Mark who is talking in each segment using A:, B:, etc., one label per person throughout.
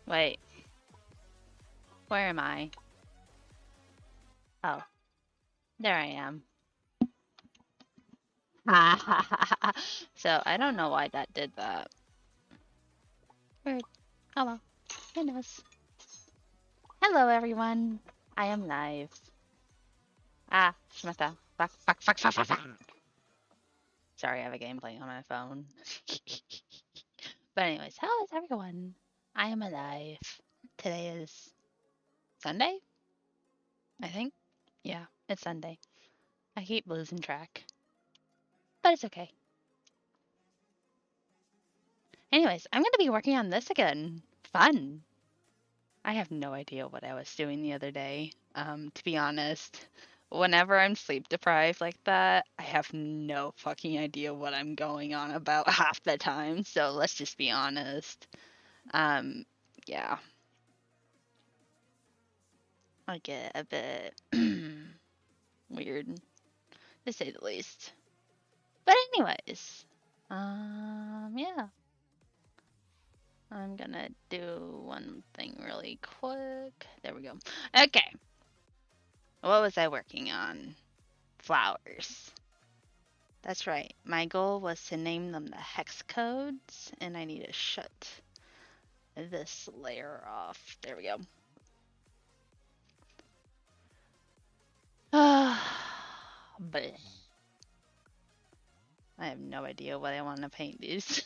A: Wait, where am I? Oh, there I am. So I don't know why that did that. Weird. Oh well, who knows? Hello everyone. I am live. Ah, Shmata. Fuck, fuck, fuck, fuck, fuck, fuck. Sorry, I have a game playing on my phone. But anyways, how is everyone? I am alive. Today is Sunday, I think. Yeah, it's Sunday. I keep losing track, but it's okay. Anyways, I'm gonna be working on this again. Fun. I have no idea what I was doing the other day. To be honest, whenever I'm sleep deprived like that, I have no fucking idea what I'm going on about half the time. So let's just be honest. Um, yeah, I get a bit weird to say the least. But anyways, yeah, I'm gonna do one thing really quick. There we go. Okay, what was I working on? Flowers. That's right. My goal was to name them the hex codes, and I need to shut this layer off. There we go. But I have no idea what I want to paint these.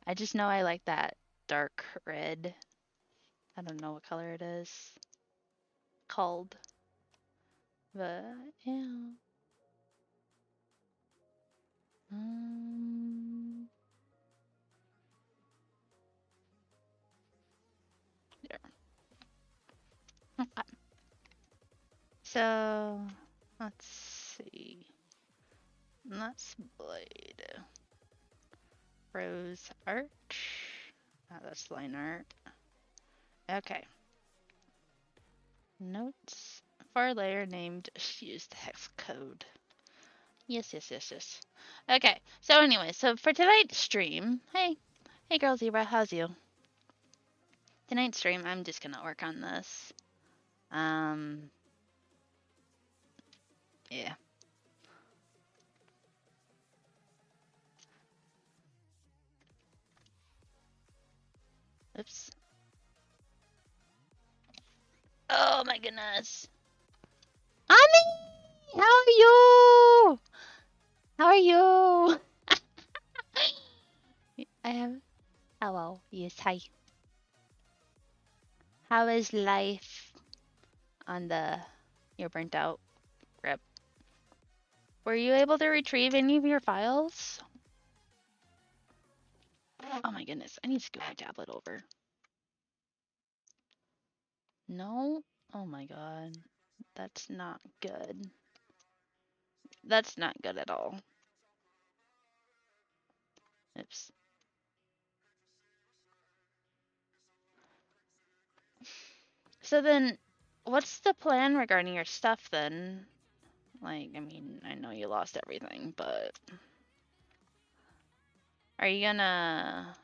A: I just know I like that dark red. I don't know what color it is called, but yeah. Um, there. Okay. So let's see. Let's blade. Rose arch. Oh, that's line art. Okay. Notes for a layer named used hex code. Yes, yes, yes, yes. Okay. So anyway, so for tonight's stream, hey girl Zebra, how's you? Tonight's stream, I'm just gonna work on this. Yeah. Oops. Oh my goodness. Honey, how are you? How are you? I have. Hello. Yes, hi. How is life on the? You're burnt out. Rip. Were you able to retrieve any of your files? Oh my goodness, I need to scoot my tablet over. No? Oh my god. That's not good. That's not good at all. Oops. So then, what's the plan regarding your stuff then? Like, I mean, I know you lost everything, but are you gonna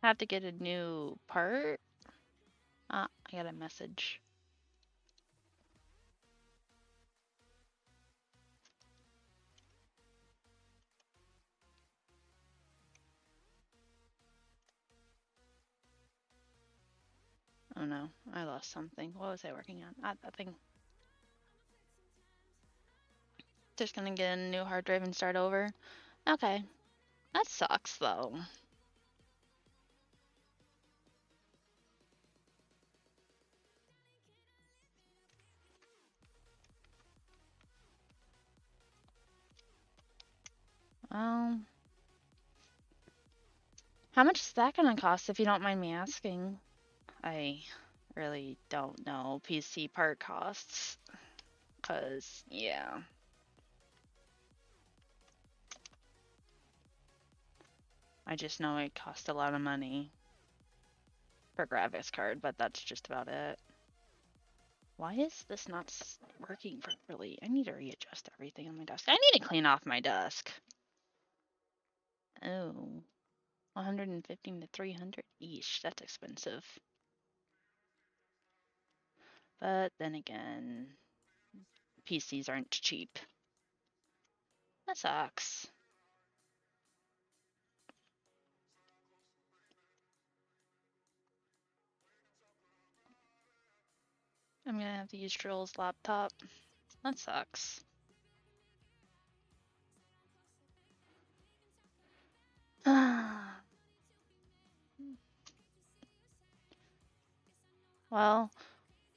A: have to get a new part? Ah, I got a message. Oh no, I lost something. What was I working on? Ah, that thing. Just gonna get a new hard drive and start over. Okay. That sucks though. Um, how much is that gonna cost if you don't mind me asking? I really don't know PC part costs. Cause, yeah. I just know it costs a lot of money for graphics card, but that's just about it. Why is this not working properly? I need to readjust everything on my desk. I need to clean off my desk. Oh. 115 to 300 each. That's expensive. But then again, PCs aren't cheap. That sucks. I'm gonna have to use Drill's laptop. That sucks. Well,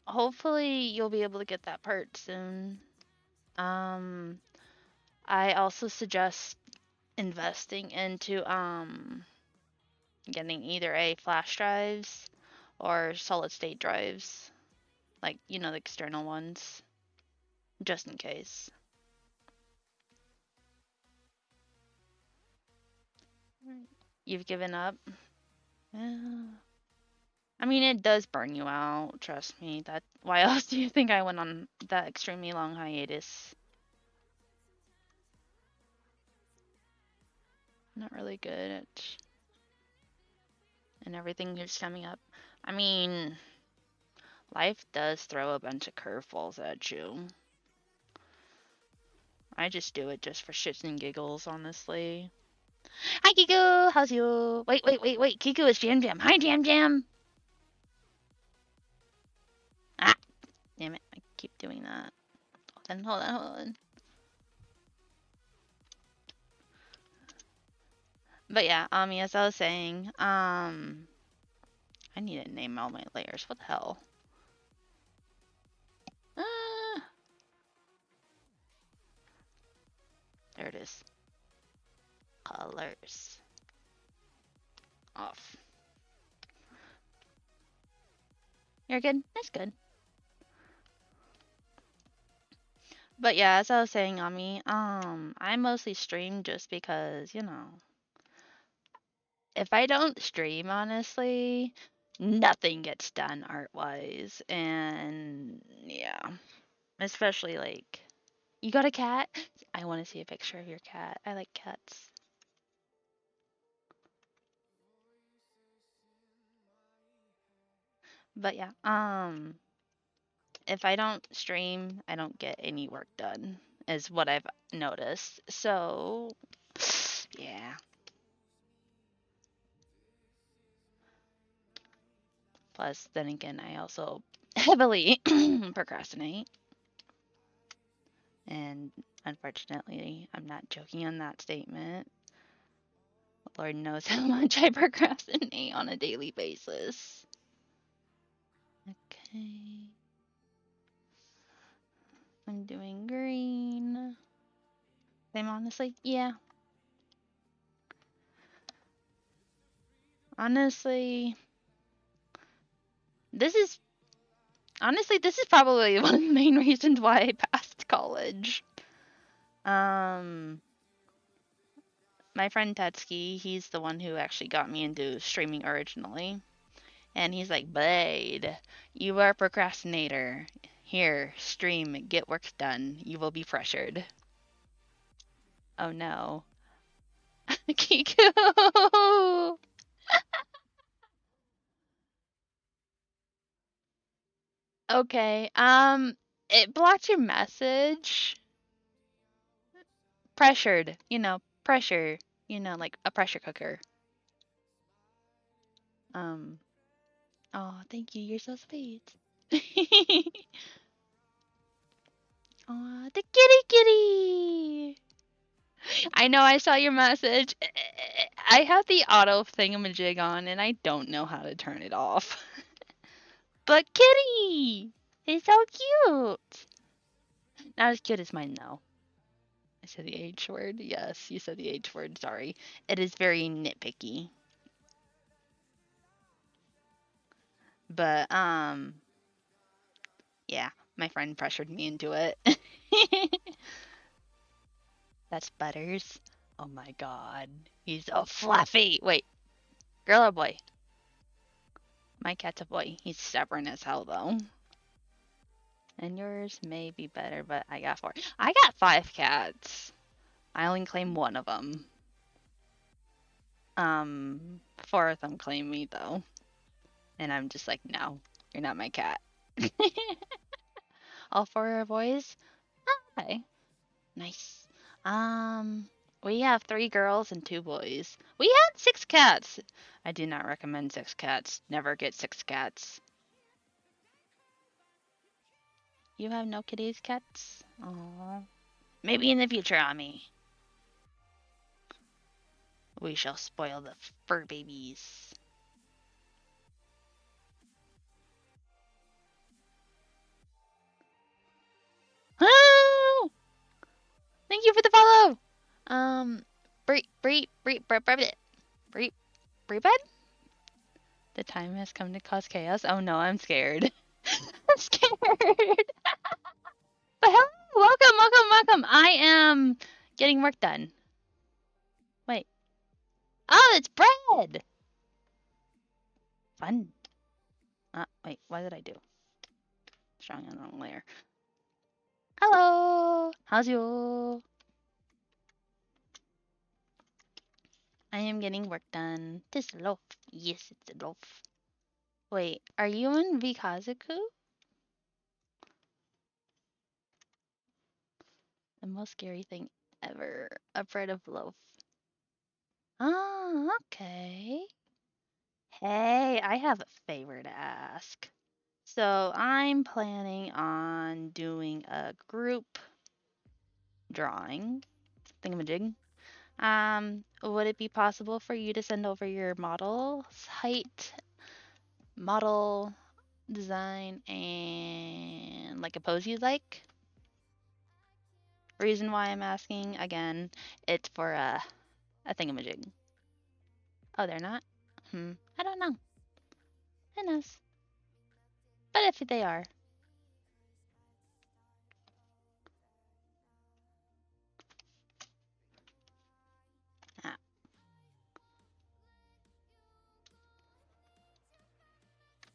A: hopefully you'll be able to get that part soon. Um, I also suggest investing into getting either a flash drives or solid state drives, like the external ones, just in case. You've given up? Yeah. I mean, it does burn you out, trust me. That why else do you think I went on that extremely long hiatus? Not really good at and everything is coming up. I mean, life does throw a bunch of curveballs at you. I just do it just for shits and giggles, honestly. Hi, Kiku! How's you? Wait. Kiku is Jam Jam. Hi, Jam Jam! Ah, damn it. I keep doing that. Hold on. But yeah, as I was saying, I need to name all my layers. What the hell? Ah, there it is. Colors. Off. You're good? That's good. But yeah, as I was saying, Ami, I mostly stream just because, if I don't stream, honestly, nothing gets done art-wise. And yeah, especially like, you got a cat? I want to see a picture of your cat. I like cats. But yeah, if I don't stream, I don't get any work done, is what I've noticed. So, yeah. Plus, then again, I also heavily procrastinate. And unfortunately, I'm not joking on that statement. Lord knows how much I procrastinate on a daily basis. Okay. I'm doing green. I'm honestly, yeah. Honestly, this is probably one of the main reasons why I passed college. My friend Tetsuki, he's the one who actually got me into streaming originally. And he's like, Blade, you are a procrastinator. Here, stream, get work done. You will be pressured. Oh no. Kiku! Okay, it blocked your message. Pressured, pressure, like a pressure cooker. Um, oh, thank you, you're so sweet. Aw, the kitty! I know I saw your message. I have the auto thingamajig on and I don't know how to turn it off. But kitty! He's so cute! Not as cute as mine though. I said the H word. Yes, you said the H word. Sorry. It is very nitpicky. But, yeah, my friend pressured me into it. That's Butters. Oh my god. He's so fluffy. Wait, girl or boy? My cat's a boy. He's stubborn as hell though. And yours may be better, but I got 4. I got 5 cats. I only claim one of them. Four of them claim me though, and I'm just like, no, you're not my cat. All four are boys. Okay, nice. Um, we have three girls and two boys. We had six cats. I do not recommend six cats. Never get six cats. You have no kitties, cats? Oh, maybe in the future, Ami. We shall spoil the fur babies. Oh! Thank you for the follow. Bre bed. The time has come to cause chaos. Oh no, I'm scared. I'm scared. But hello, welcome. I am getting work done. Wait. Oh, it's bread. Fun. Wait, what did I do? Strong on the wrong layer. Hello. How's you? I am getting work done. This loaf. Yes, it's a loaf. Wait, are you in Vikazuku? The most scary thing ever. A bread of loaf. Oh, okay. Hey, I have a favor to ask. So I'm planning on doing a group drawing thingamajig. Would it be possible for you to send over your model height, model design, and like a pose you'd like? Reason why I'm asking again, it's for a thingamajig. Oh, they're not? I don't know. Who knows? But if they are, ah,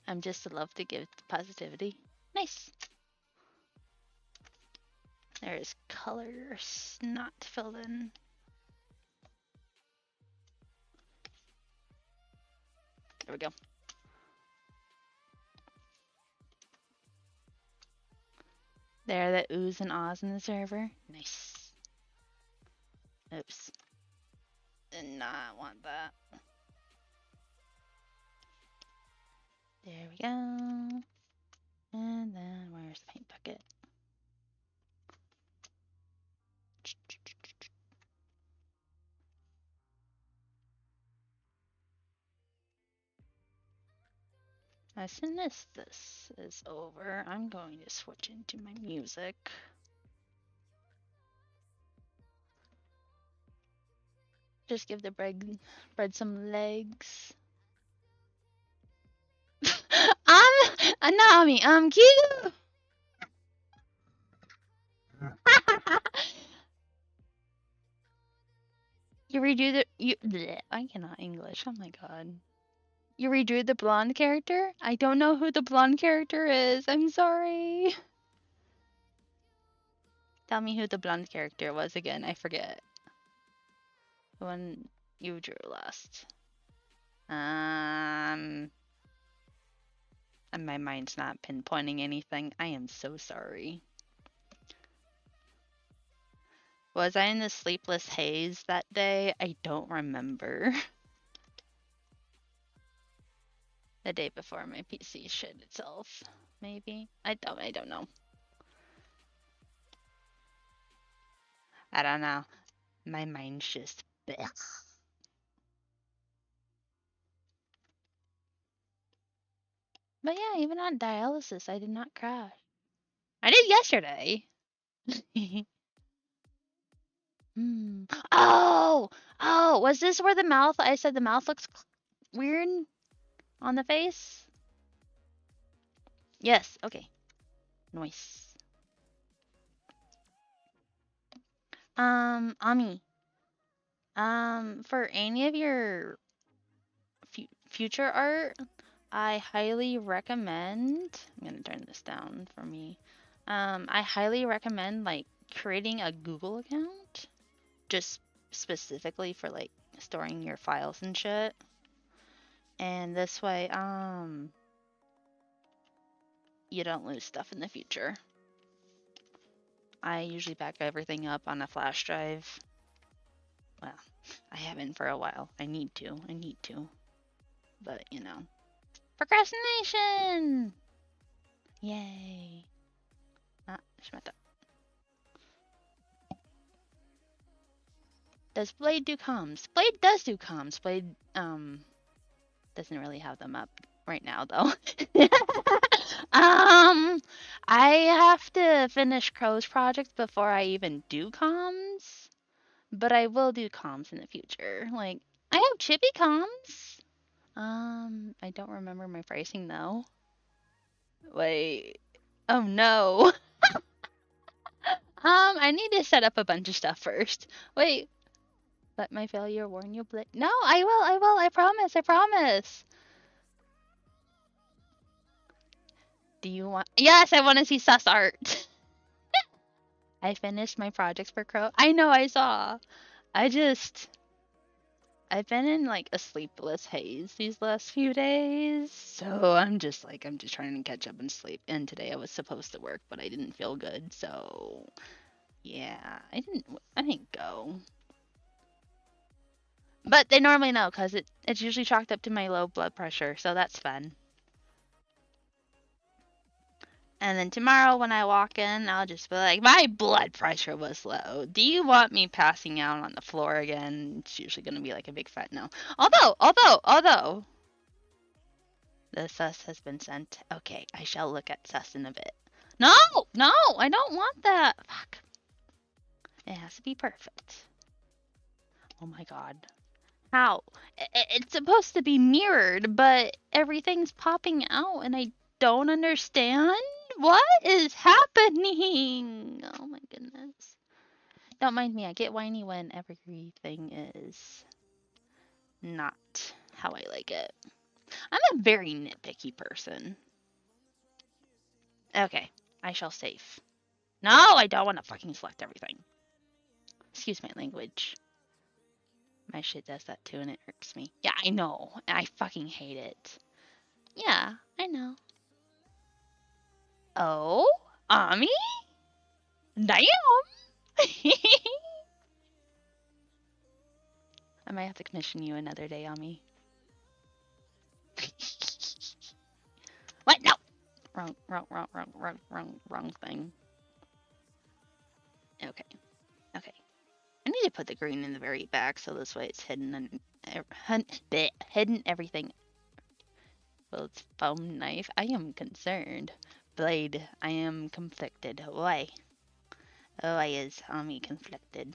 A: I'm just love to give positivity. Nice. There's colors not filled in. There we go. There, the oohs and ahs in the server. Nice. Oops. Did not want that. There we go. And then where's the paint bucket? As soon as this is over, I'm going to switch into my music. Just give the bread some legs. Anami, cute. You redo I cannot English. Oh my god. You redrew the blonde character? I don't know who the blonde character is. I'm sorry. Tell me who the blonde character was again. I forget. The one you drew last. And my mind's not pinpointing anything. I am so sorry. Was I in the sleepless haze that day? I don't remember. The day before my PC shit itself, maybe. I don't know. I don't know. My mind's just blech. But yeah, even on dialysis, I did not crash. I did yesterday. Oh, was this where the mouth? I said the mouth looks weird on the face. Yes. Okay. Nice. Ami. For any of your future art, I highly recommend. I'm gonna turn this down for me. I highly recommend like creating a Google account, just specifically for like storing your files and shit. And this way, you don't lose stuff in the future. I usually back everything up on a flash drive. Well, I haven't for a while. I need to. But, you know. Procrastination! Yay. Ah, shmata. Does Blade do comms? Blade does do comms. Blade, doesn't really have them up right now, though. I have to finish Crow's project before I even do comms, but I will do comms in the future. Like, I have Chippy comms. I don't remember my pricing though. Wait. Oh no. I need to set up a bunch of stuff first. Wait. Let my failure warn you, Blade. No, I will. I promise. Do you want? Yes, I want to see sus art. I finished my projects for Crow. I know, I saw. I've been in like a sleepless haze these last few days, so I'm just trying to catch up and sleep. And today I was supposed to work, but I didn't feel good, so yeah, I didn't go. But they normally know because it's usually chalked up to my low blood pressure, so that's fun. And then tomorrow when I walk in, I'll just be like, my blood pressure was low. Do you want me passing out on the floor again? It's usually going to be like a big fat no. Although, the sus has been sent. Okay, I shall look at sus in a bit. No, I don't want that. Fuck. It has to be perfect. Oh my god. How? It's supposed to be mirrored, but everything's popping out and I don't understand. What is happening? Oh my goodness. Don't mind me, I get whiny when everything is not how I like it. I'm a very nitpicky person. Okay, I shall save. No, I don't want to fucking select everything. Excuse my language. My shit does that too and it irks me. Yeah, I know. I fucking hate it. Yeah, I know. Oh? Ami? Damn! I might have to commission you another day, Ami. What? No! Wrong thing. Okay. I need to put the green in the very back so this way it's hidden and hidden everything. Well, it's foam knife. I am concerned. Blade, I am conflicted. Why? Why is Ami conflicted?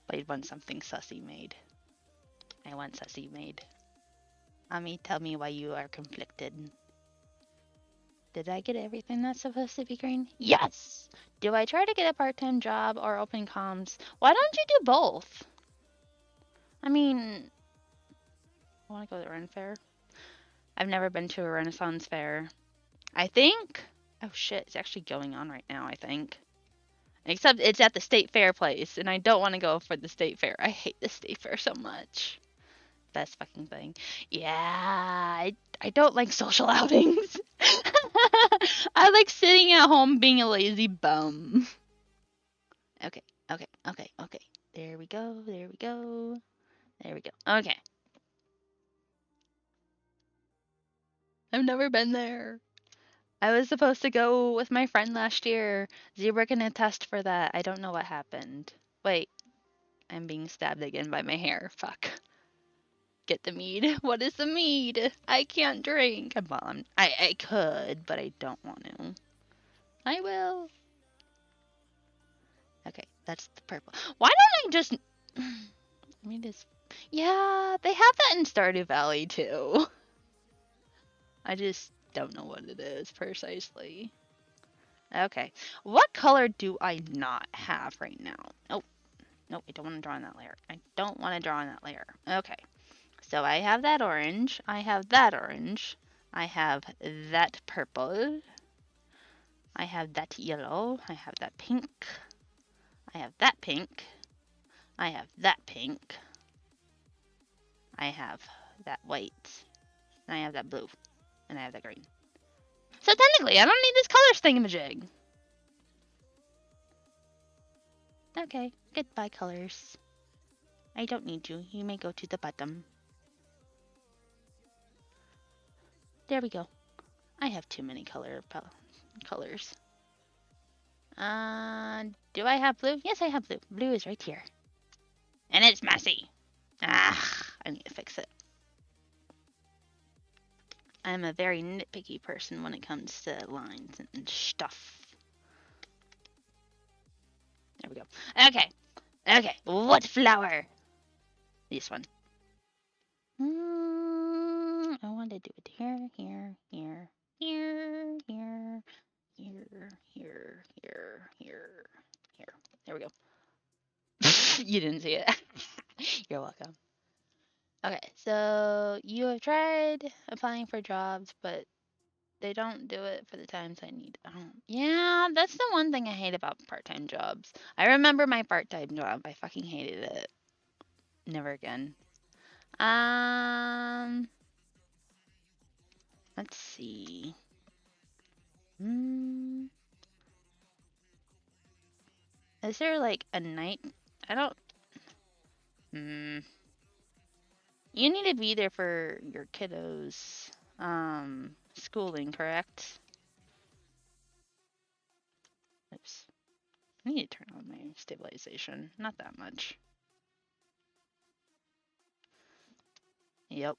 A: Blade wants something sussy made. I want sussy made. Ami, tell me why you are conflicted. Did I get everything that's supposed to be green? Yes! Do I try to get a part-time job or open comms? Why don't you do both? I mean, I want to go to the Ren Fair. I've never been to a Renaissance fair. I think... Oh shit, it's actually going on right now, I think. Except it's at the state fair place, and I don't want to go for the state fair. I hate the state fair so much. Best fucking thing. Yeah, I don't like social outings. I like sitting at home being a lazy bum. Okay. There we go. Okay. I've never been there. I was supposed to go with my friend last year. Zebra can attest for that. I don't know what happened. Wait. I'm being stabbed again by my hair. Fuck. Get the mead. What is the mead? I can't drink. I could, but I don't want to. I will. Okay, that's the purple. Why don't I just... Let me just... Yeah, they have that in Stardew Valley too. I just don't know what it is precisely. Okay, what color do I not have right now? Nope, I don't want to draw on that layer. Okay, so I have that orange. I have that orange. I have that purple. I have that yellow. I have that pink. I have that pink. I have that pink. I have that white. And I have that blue. And I have that green. So technically, I don't need this colors thingamajig. Okay, goodbye colors. I don't need you. You may go to the bottom. There we go. I have too many colors. Do I have blue? Yes, I have blue. Blue is right here. And it's messy. Ah, I need to fix it. I'm a very nitpicky person when it comes to lines and stuff. There we go. Okay. Okay. What flower? This one. I want to do it here, here, here, here, here, here, here, here, here, here. There we go. You didn't see it. You're welcome. Okay, so you have tried applying for jobs, but they don't do it for the times I need. Yeah, that's the one thing I hate about part-time jobs. I remember my part-time job. I fucking hated it. Never again. Um, let's see. Is there like a night? I don't. You need to be there for your kiddos' schooling, correct? Oops. I need to turn on my stabilization. Not that much. Yep.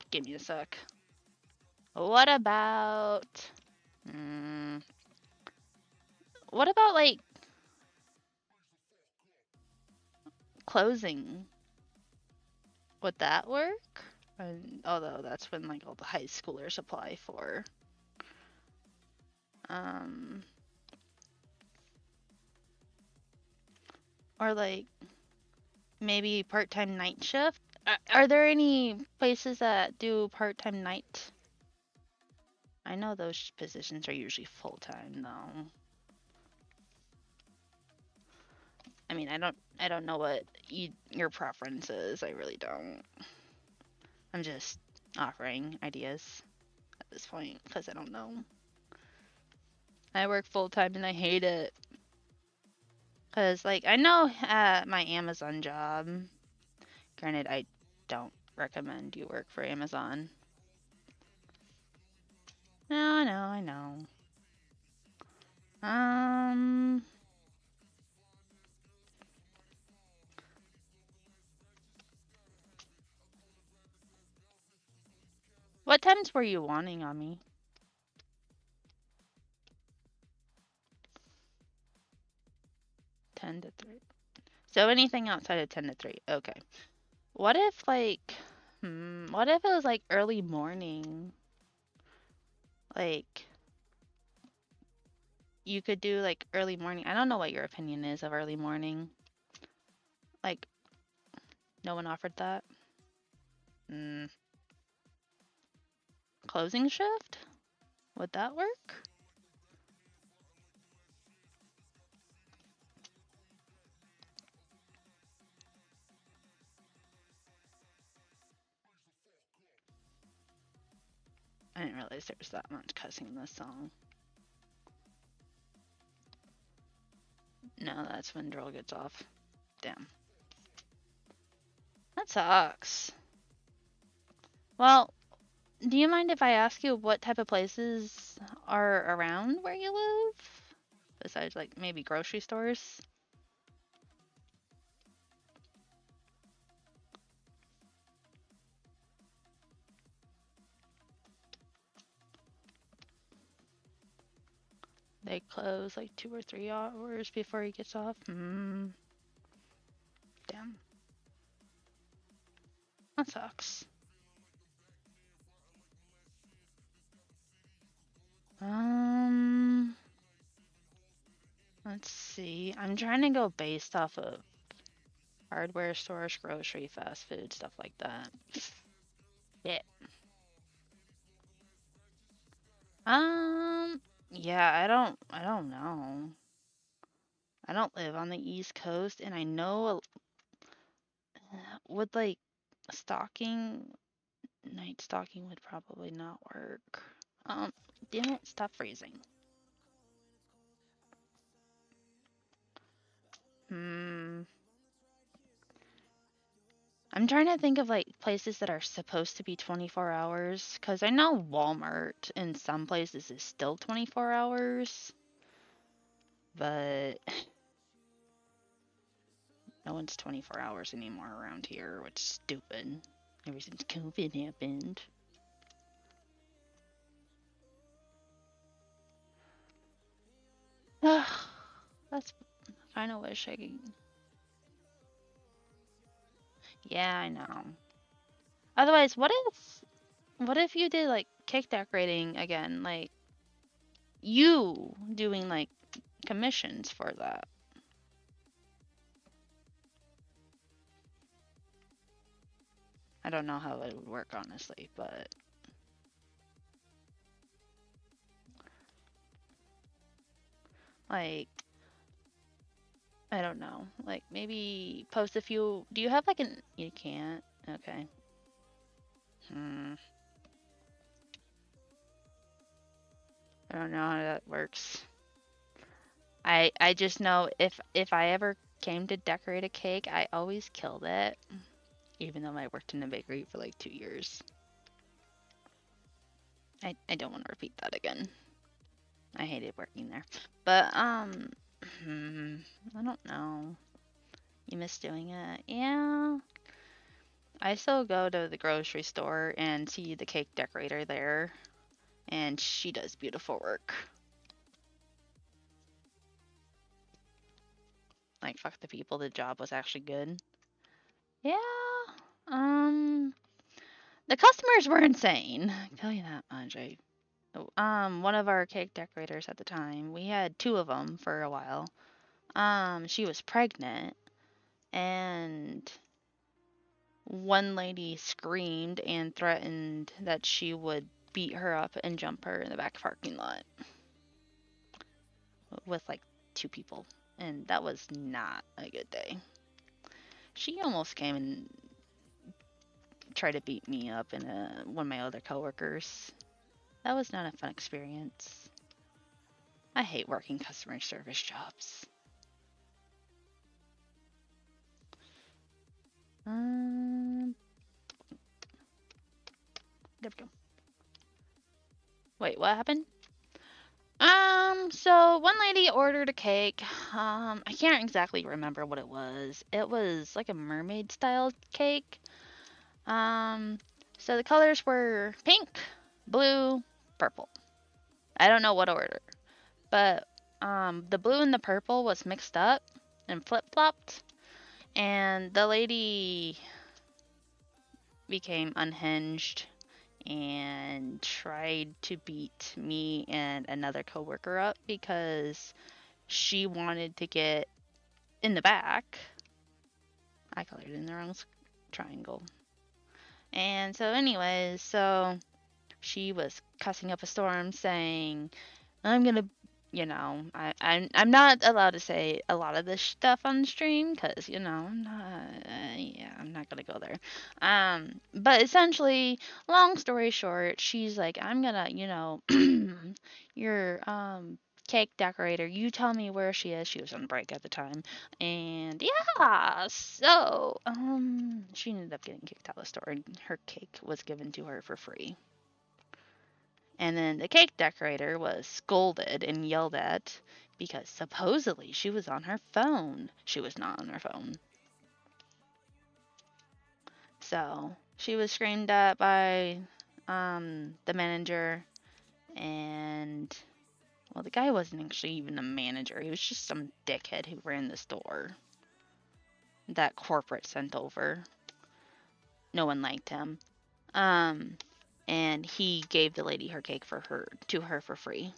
A: Give me a sec. What about? What about like closing? Would that work? And, although that's when like all the high schoolers apply for. Or like maybe part-time night shift. Are there any places that do part-time night? I know those positions are usually full-time though. I mean, I don't know what your preference is. I really don't. I'm just offering ideas at this point because I don't know. I work full-time and I hate it. Cause like I know my Amazon job. Granted, I don't recommend you work for Amazon. No, I know. What times were you wanting on me? 10 to 3. So anything outside of 10 to 3. Okay. What if like what if it was like early morning? Like you could do like early morning. I don't know what your opinion is of early morning. Like no one offered that. Closing shift? Would that work? I didn't realize there was that much cussing in this song. No, that's when Drill gets off. Damn. That sucks. Well, do you mind if I ask you what type of places are around where you live? Besides, like, maybe grocery stores? They close like 2 or 3 hours before he gets off? Damn. That sucks. Let's see. I'm trying to go based off of hardware stores, grocery, fast food, stuff like that. Yeah. Um. Yeah, I don't know. I don't live on the East Coast, and I know with like stalking, night stalking would probably not work. Um. Damn it! Stop freezing. Hmm. I'm trying to think of like places that are supposed to be 24 hours, because I know Walmart in some places is still 24 hours, but no one's 24 hours anymore around here, which is stupid. Ever since COVID happened. Ugh, that's kind of wish I could. Yeah, I know. Otherwise, what if you did like cake decorating again, like you doing like commissions for that? I don't know how it would work honestly, but like I don't know. Like maybe post a few. Do you have like an? You can't. Okay. Hmm. I don't know how that works. I just know if I ever came to decorate a cake, I always killed it, even though I worked in a bakery for like 2 years. I don't want to repeat that again. I hated working there. But I don't know. You miss doing it? Yeah. I still go to the grocery store and see the cake decorator there, and she does beautiful work. Like fuck the people, the job was actually good. Yeah. Um the customers were insane. I can tell you that much. One of our cake decorators at the time, we had two of them for a while. She was pregnant, and one lady screamed and threatened that she would beat her up and jump her in the back parking lot with like two people, and that was not a good day. She almost came and tried to beat me up and one of my other coworkers. That was not a fun experience. I hate working customer service jobs. Um, there we go. Wait, what happened? So one lady ordered a cake. I can't exactly remember what it was. It was like a mermaid style cake. Um, so the colors were pink, blue, purple. I don't know what order, but the blue and the purple was mixed up and flip-flopped, and the lady became unhinged and tried to beat me and another coworker up because she wanted to get in the back. I colored in the wrong triangle. And so, anyways, so she was cussing up a storm saying, I'm gonna, I'm not allowed to say a lot of this stuff on the stream because I'm not, yeah, I'm not gonna go there. But essentially, long story short, she's like, I'm gonna, your cake decorator, you tell me where she is. She was on break at the time, and yeah, so she ended up getting kicked out of the store, and her cake was given to her for free. And then the cake decorator was scolded and yelled at because supposedly she was on her phone. She was not on her phone. So she was screamed at by the manager, and well, the guy wasn't actually even a manager. He was just some dickhead who ran the store that corporate sent over. No one liked him. Um, and he gave the lady her cake to her for free.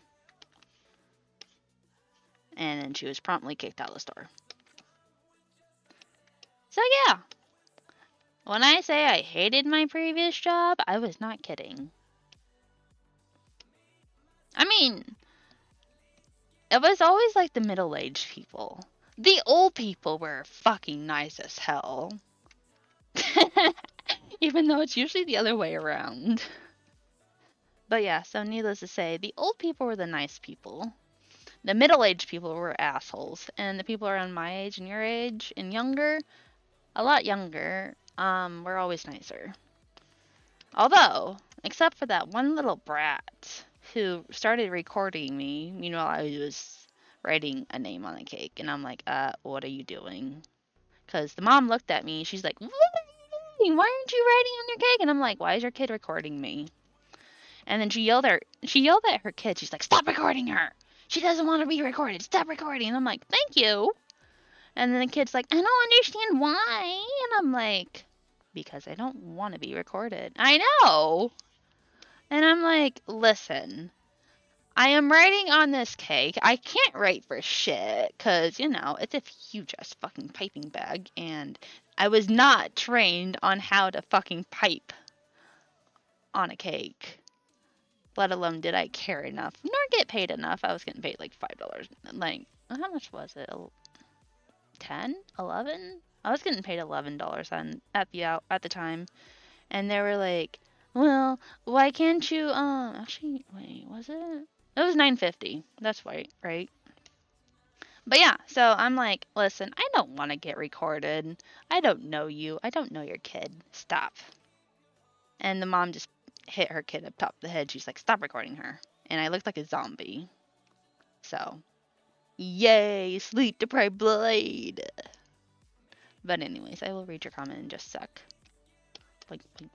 A: And then she was promptly kicked out of the store. So yeah, When I say I hated my previous job, I was not kidding. I mean, it was always like the middle-aged people. The old people were fucking nice as hell. Even though it's usually the other way around. But yeah, so needless to say, the old people were the nice people. The middle-aged people were assholes. And the people around my age and your age and younger, a lot younger, were always nicer. Although, except for that one little brat who started recording me, I was writing a name on a cake. And I'm like, what are you doing? Because the mom looked at me, she's like, what are you doing? Why aren't you writing on your cake? And I'm like, why is your kid recording me? And then she yelled at her kid. She's like, stop recording her. She doesn't want to be recorded. Stop recording. And I'm like, thank you. And then the kid's like, I don't understand why. And I'm like, because I don't want to be recorded. I know. And I'm like, listen, I am writing on this cake. I can't write for shit because, it's a huge ass fucking piping bag. And I was not trained on how to fucking pipe on a cake. Let alone did I care enough, nor get paid enough. I was getting paid like $5. Like, how much was it? 10? 11? I was getting paid $11 at the time. And they were like, well, why can't you, actually, wait, was it? It was $9.50. That's right. But yeah, so I'm like, listen, I don't want to get recorded. I don't know you. I don't know your kid. Stop. And the mom just hit her kid up top of the head. She's like, stop recording her. And I looked like a zombie. So, yay, sleep deprived blade. But anyways, I will read your comment in just a sec. Blink, blink.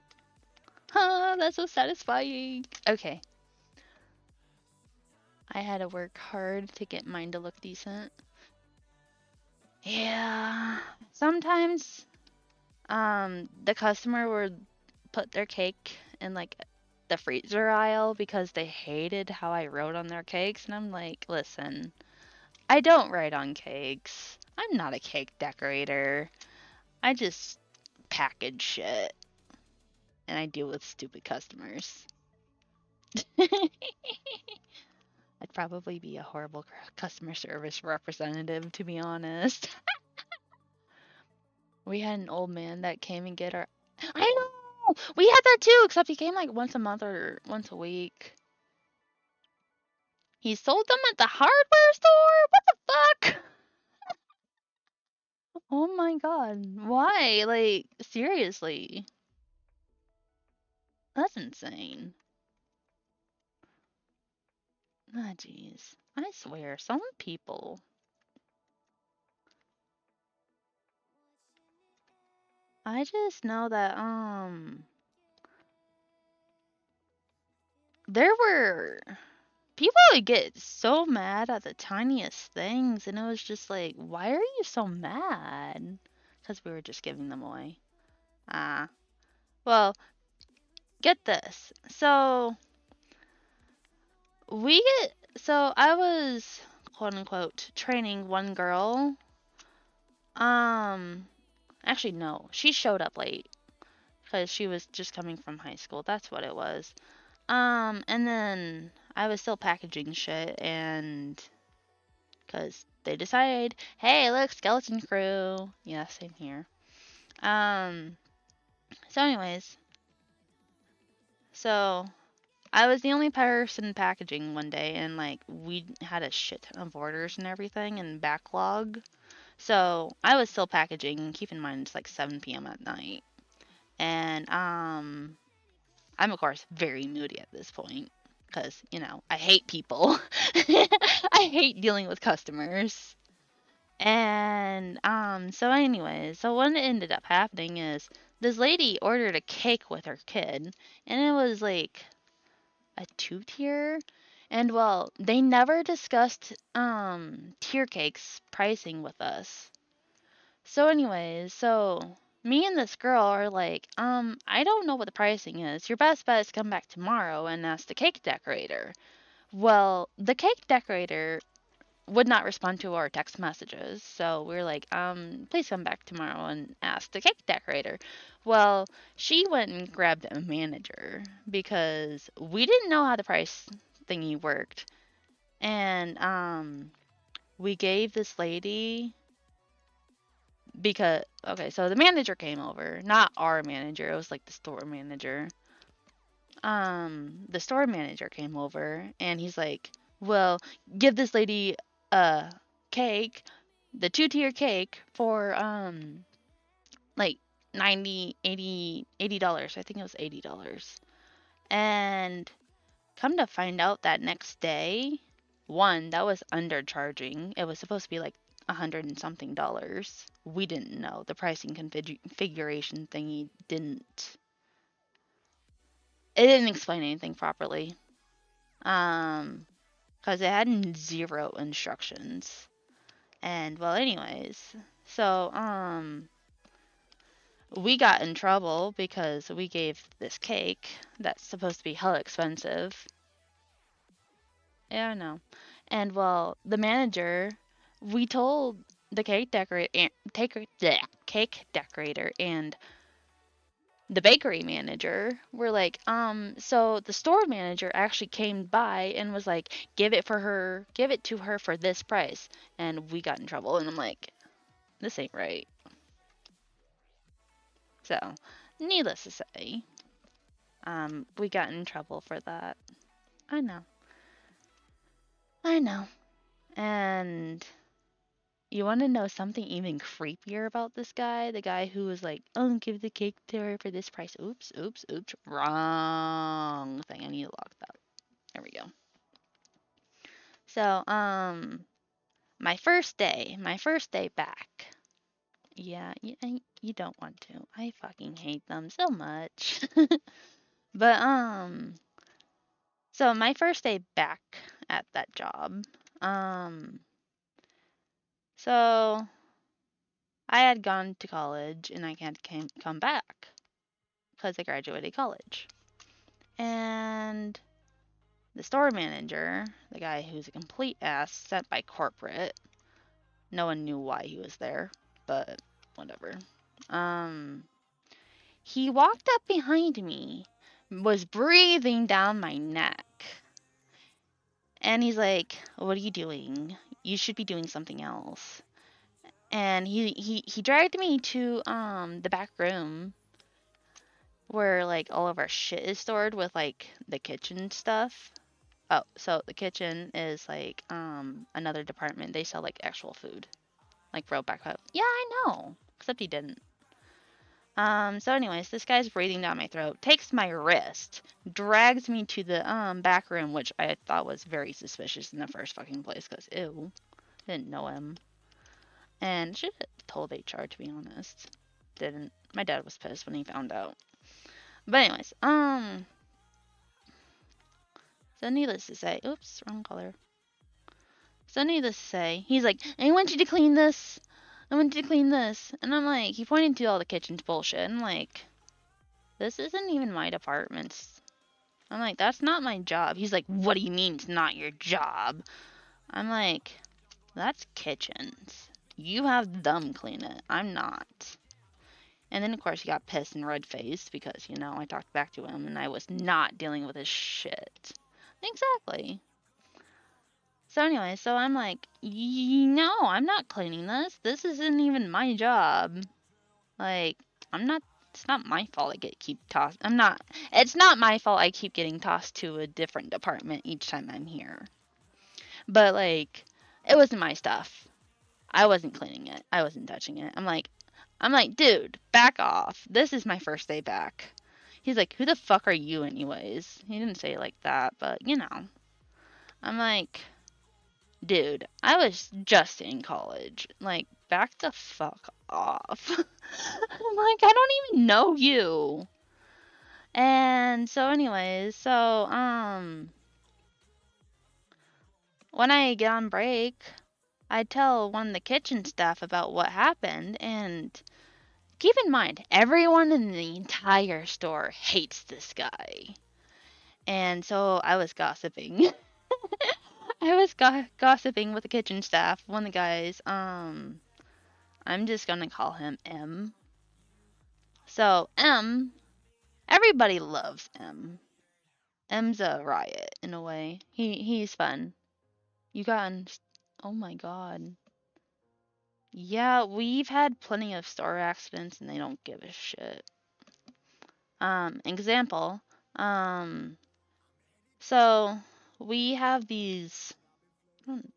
A: Huh, that's so satisfying. Okay. I had to work hard to get mine to look decent. Yeah. Sometimes, the customer would put their cake in like the freezer aisle because they hated how I wrote on their cakes. And I'm like, listen, I don't write on cakes. I'm not a cake decorator. I just package shit. And I deal with stupid customers. I'd probably be a horrible customer service representative, to be honest. We had an old man that came and get our. I know! We had that too, except he came like once a month or once a week. He sold them at the hardware store? What the fuck? Oh my god. Why? Like, seriously. That's insane. Ah, jeez. I swear, some people. I just know that, there were people would get so mad at the tiniest things, and it was just like, why are you so mad? Because we were just giving them away. Ah. Well, get this. So I was, quote unquote, training one girl. Um, actually, no. She showed up late because she was just coming from high school. That's what it was. And then I was still packaging shit, and because they decided, hey, look, skeleton crew. Yeah, same here. Um, so anyways, so I was the only person packaging one day, and like we had a shit ton of orders and everything and backlog. So I was still packaging. Keep in mind it's like 7 p.m. at night, and I'm of course very moody at this point because I hate people. I hate dealing with customers. And so anyways, so what ended up happening is this lady ordered a cake with her kid, and it was like a 2 tier. And well, they never discussed tier cakes pricing with us. So anyways, so me and this girl are like, I don't know what the pricing is. Your best bet is to come back tomorrow and ask the cake decorator. Well, the cake decorator would not respond to our text messages. So we were like, please come back tomorrow and ask the cake decorator. Well, she went and grabbed a manager because we didn't know how the price thingy worked. And we gave this lady because okay, so the manager came over, not our manager, it was like the store manager. The store manager came over and he's like, well, give this lady a cake, the two-tier cake for like 90, 80, $80. I think it was $80. And come to find out that next day, one, that was undercharging. It was supposed to be like 100 and something dollars. We didn't know. The pricing configuration thingy didn't, it didn't explain anything properly. Because it had zero instructions. And well, anyways, so we got in trouble because we gave this cake that's supposed to be hella expensive. Yeah, I know. And well, the manager, we told the cake decorator and the bakery manager were like, so the store manager actually came by and was like, give it to her for this price. And we got in trouble. And I'm like, this ain't right. So, needless to say, we got in trouble for that. I know. I know. And you want to know something even creepier about this guy? The guy who was like, oh, give the cake to her for this price. Oops, oops, oops. Wrong thing. I need to lock that. There we go. So, my first day back. Yeah, you don't want to. I fucking hate them so much. But, so my first day back at that job, um, so I had gone to college and I can't come back because I graduated college. And the store manager, the guy who's a complete ass sent by corporate, no one knew why he was there, but whatever. Um, he walked up behind me, was breathing down my neck. And he's like, "What are you doing? You should be doing something else." And he dragged me to the back room where like all of our shit is stored with like the kitchen stuff. Oh, so the kitchen is like another department. They sell like actual food. Like bro back up. Yeah, I know. Except he didn't. So anyways, this guy's breathing down my throat, takes my wrist, drags me to the back room, which I thought was very suspicious in the first fucking place, cause ew, didn't know him. And should have told HR to be honest. Didn't. My dad was pissed when he found out. But anyways, so needless to say, oops, wrong color. So needless to say, he's like, I want you to clean this. I want you to clean this. And I'm like, he pointed to all the kitchen's bullshit. I'm like, this isn't even my department. I'm like, that's not my job. He's like, what do you mean it's not your job? I'm like, that's kitchens. You have them clean it. I'm not. And then, of course, he got pissed and red faced because, you know, I talked back to him and I was not dealing with his shit. Exactly. So, anyway, so I'm like, no, I'm not cleaning this. This isn't even my job. Like, I'm not. It's not my fault I keep tossed. I'm not. It's not my fault I keep getting tossed to a different department each time I'm here. But like, it wasn't my stuff. I wasn't cleaning it. I wasn't touching it. I'm like, dude, back off. This is my first day back. He's like, who the fuck are you, anyways? He didn't say it like that, but you know. I'm like, dude, I was just in college. Like, back the fuck off. I'm like, I don't even know you. And so, anyways, so, when I get on break, I tell one of the kitchen staff about what happened, and keep in mind, everyone in the entire store hates this guy. And so I was gossiping. I was gossiping with the kitchen staff. One of the guys, I'm just gonna call him M. So M, everybody loves M. M's a riot in a way. He's fun. You got oh my god. Yeah, we've had plenty of store accidents and they don't give a shit. Example. Um, so we have these.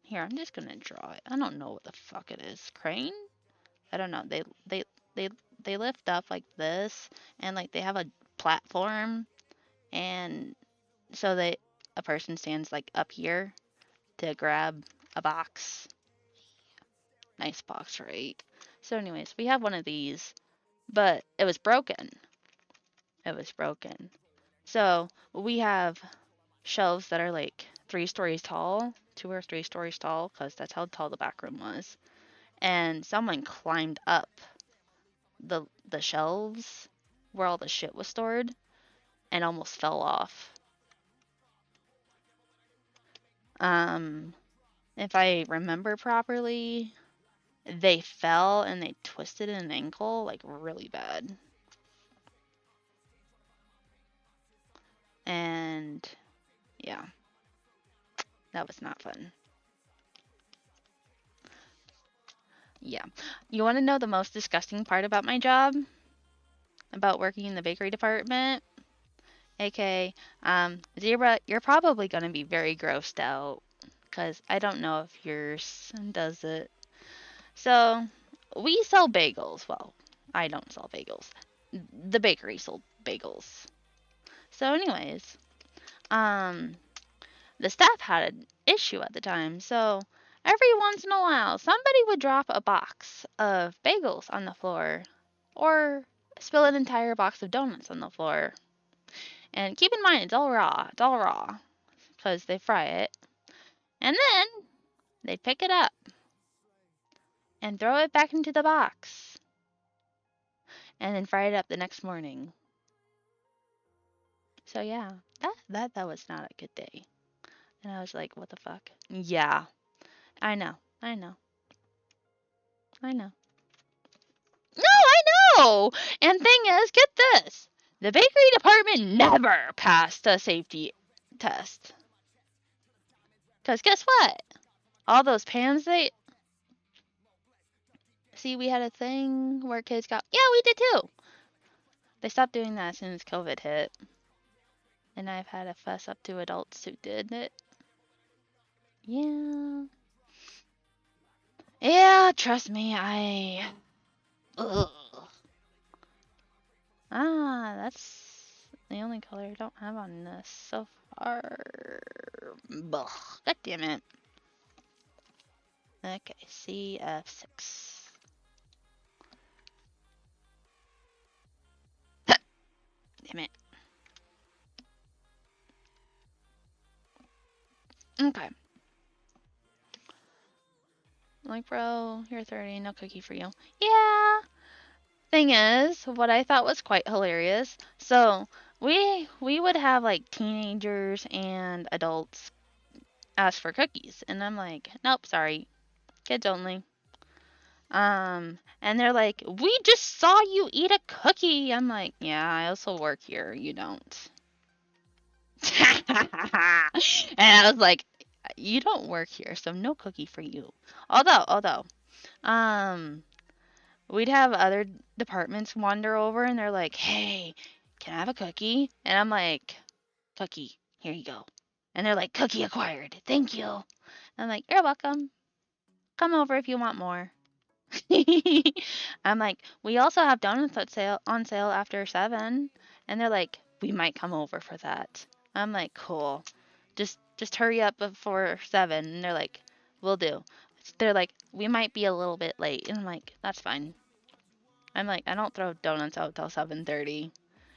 A: Here, I'm just gonna draw it. I don't know what the fuck it is. Crane? I don't know. They they lift up like this, and like they have a platform, and so they a person stands like up here to grab a box. Nice box, right? So, anyways, we have one of these, but it was broken. It was broken. So we have shelves that are like 3 stories tall, 2 or 3 stories tall, because that's how tall the back room was. And someone climbed up the shelves where all the shit was stored and almost fell off. If I remember properly, they fell and they twisted an ankle like really bad. And yeah, that was not fun. Yeah. You want to know the most disgusting part about my job? About working in the bakery department? AK, Zebra, you're probably going to be very grossed out because I don't know if yours does it. So, we sell bagels. Well, I don't sell bagels. The bakery sold bagels. So, anyways, um, the staff had an issue at the time. So, every once in a while, somebody would drop a box of bagels on the floor or spill an entire box of donuts on the floor. And keep in mind, it's all raw. It's all raw because they fry it. And then they pick it up and throw it back into the box and then fry it up the next morning. So yeah, that was not a good day. And I was like, what the fuck? Yeah, I know. I know. I know. No, I know. And thing is, get this. The bakery department never passed a safety test. Cuz guess what? All those pans they see we had a thing where kids got. Yeah, we did too. They stopped doing that as soon as COVID hit. And I've had a fuss up to adults who did it. Yeah. Yeah, trust me, Ugh. That's the only color I don't have on this so far. Ugh. God damn it. Okay, CF6. Damn it. Okay. Like, bro, you're 30, no cookie for you. Yeah. Thing is, what I thought was quite hilarious. So we would have like teenagers and adults ask for cookies, and I'm like, nope, sorry, kids only. And they're like, we just saw you eat a cookie. I'm like, yeah, I also work here. You don't. And I was like, you don't work here, so no cookie for you. Although, um, we'd have other departments wander over and they're like, hey, can I have a cookie? And I'm like, cookie, here you go. And they're like, cookie acquired. Thank you. And I'm like, you're welcome. Come over if you want more. I'm like, we also have donuts on sale after 7. And they're like, we might come over for that. I'm like, cool. Just hurry up before 7. And they're like, we'll do. They're like, we might be a little bit late. And I'm like, that's fine. I'm like, I don't throw donuts out till 7:30.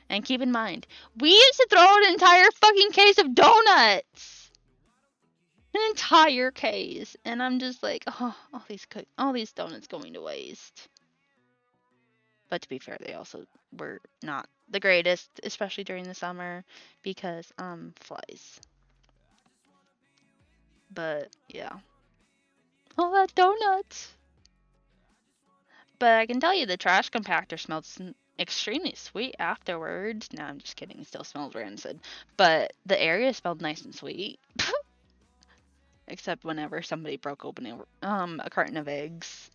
A: And keep in mind, we used to throw an entire fucking case of donuts. An entire case. And I'm just like, oh, all these donuts going to waste. But to be fair, they also were not the greatest, especially during the summer, because flies. But yeah. Oh, that donuts. But I can tell you the trash compactor smells extremely sweet afterwards. No, I'm just kidding. It still smells rancid. But the area smelled nice and sweet. Except whenever somebody broke open a carton of eggs.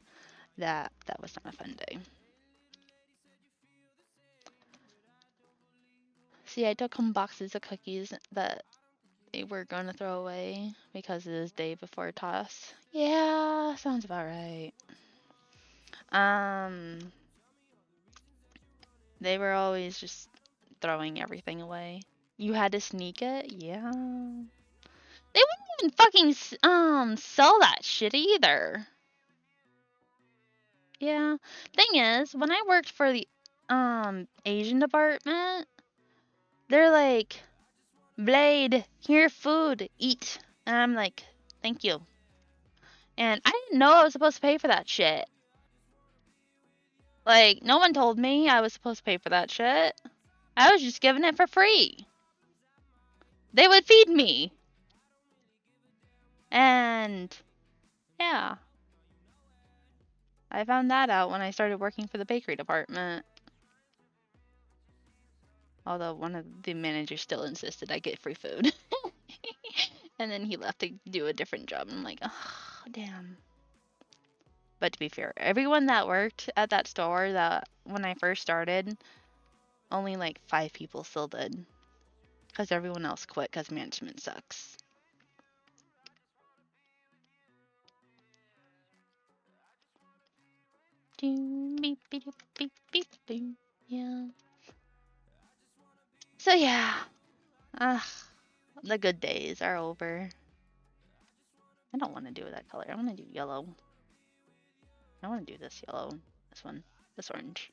A: That was not a fun day. See, I took home boxes of cookies that they were going to throw away because it was day before toss. Yeah, sounds about right. Um, they were always just throwing everything away. You had to sneak it? Yeah. They wouldn't even fucking sell that shit either. Yeah. Thing is, when I worked for the Asian department, they're like, "Blade, here food, eat." And I'm like, "Thank you." And I didn't know I was supposed to pay for that shit. Like, no one told me I was supposed to pay for that shit. I was just given it for free. They would feed me. And yeah, I found that out when I started working for the bakery department. Although one of the managers still insisted I get free food. And then he left to do a different job. And I'm like, oh, damn. But to be fair, everyone that worked at that store that when I first started, only like 5 people still did. Because everyone else quit because management sucks. Beep, beep, beep, beep, beep. Yeah. So yeah. Ugh, the good days are over. I don't want to do that color. I want to do yellow. I want to do this yellow. This one. This orange.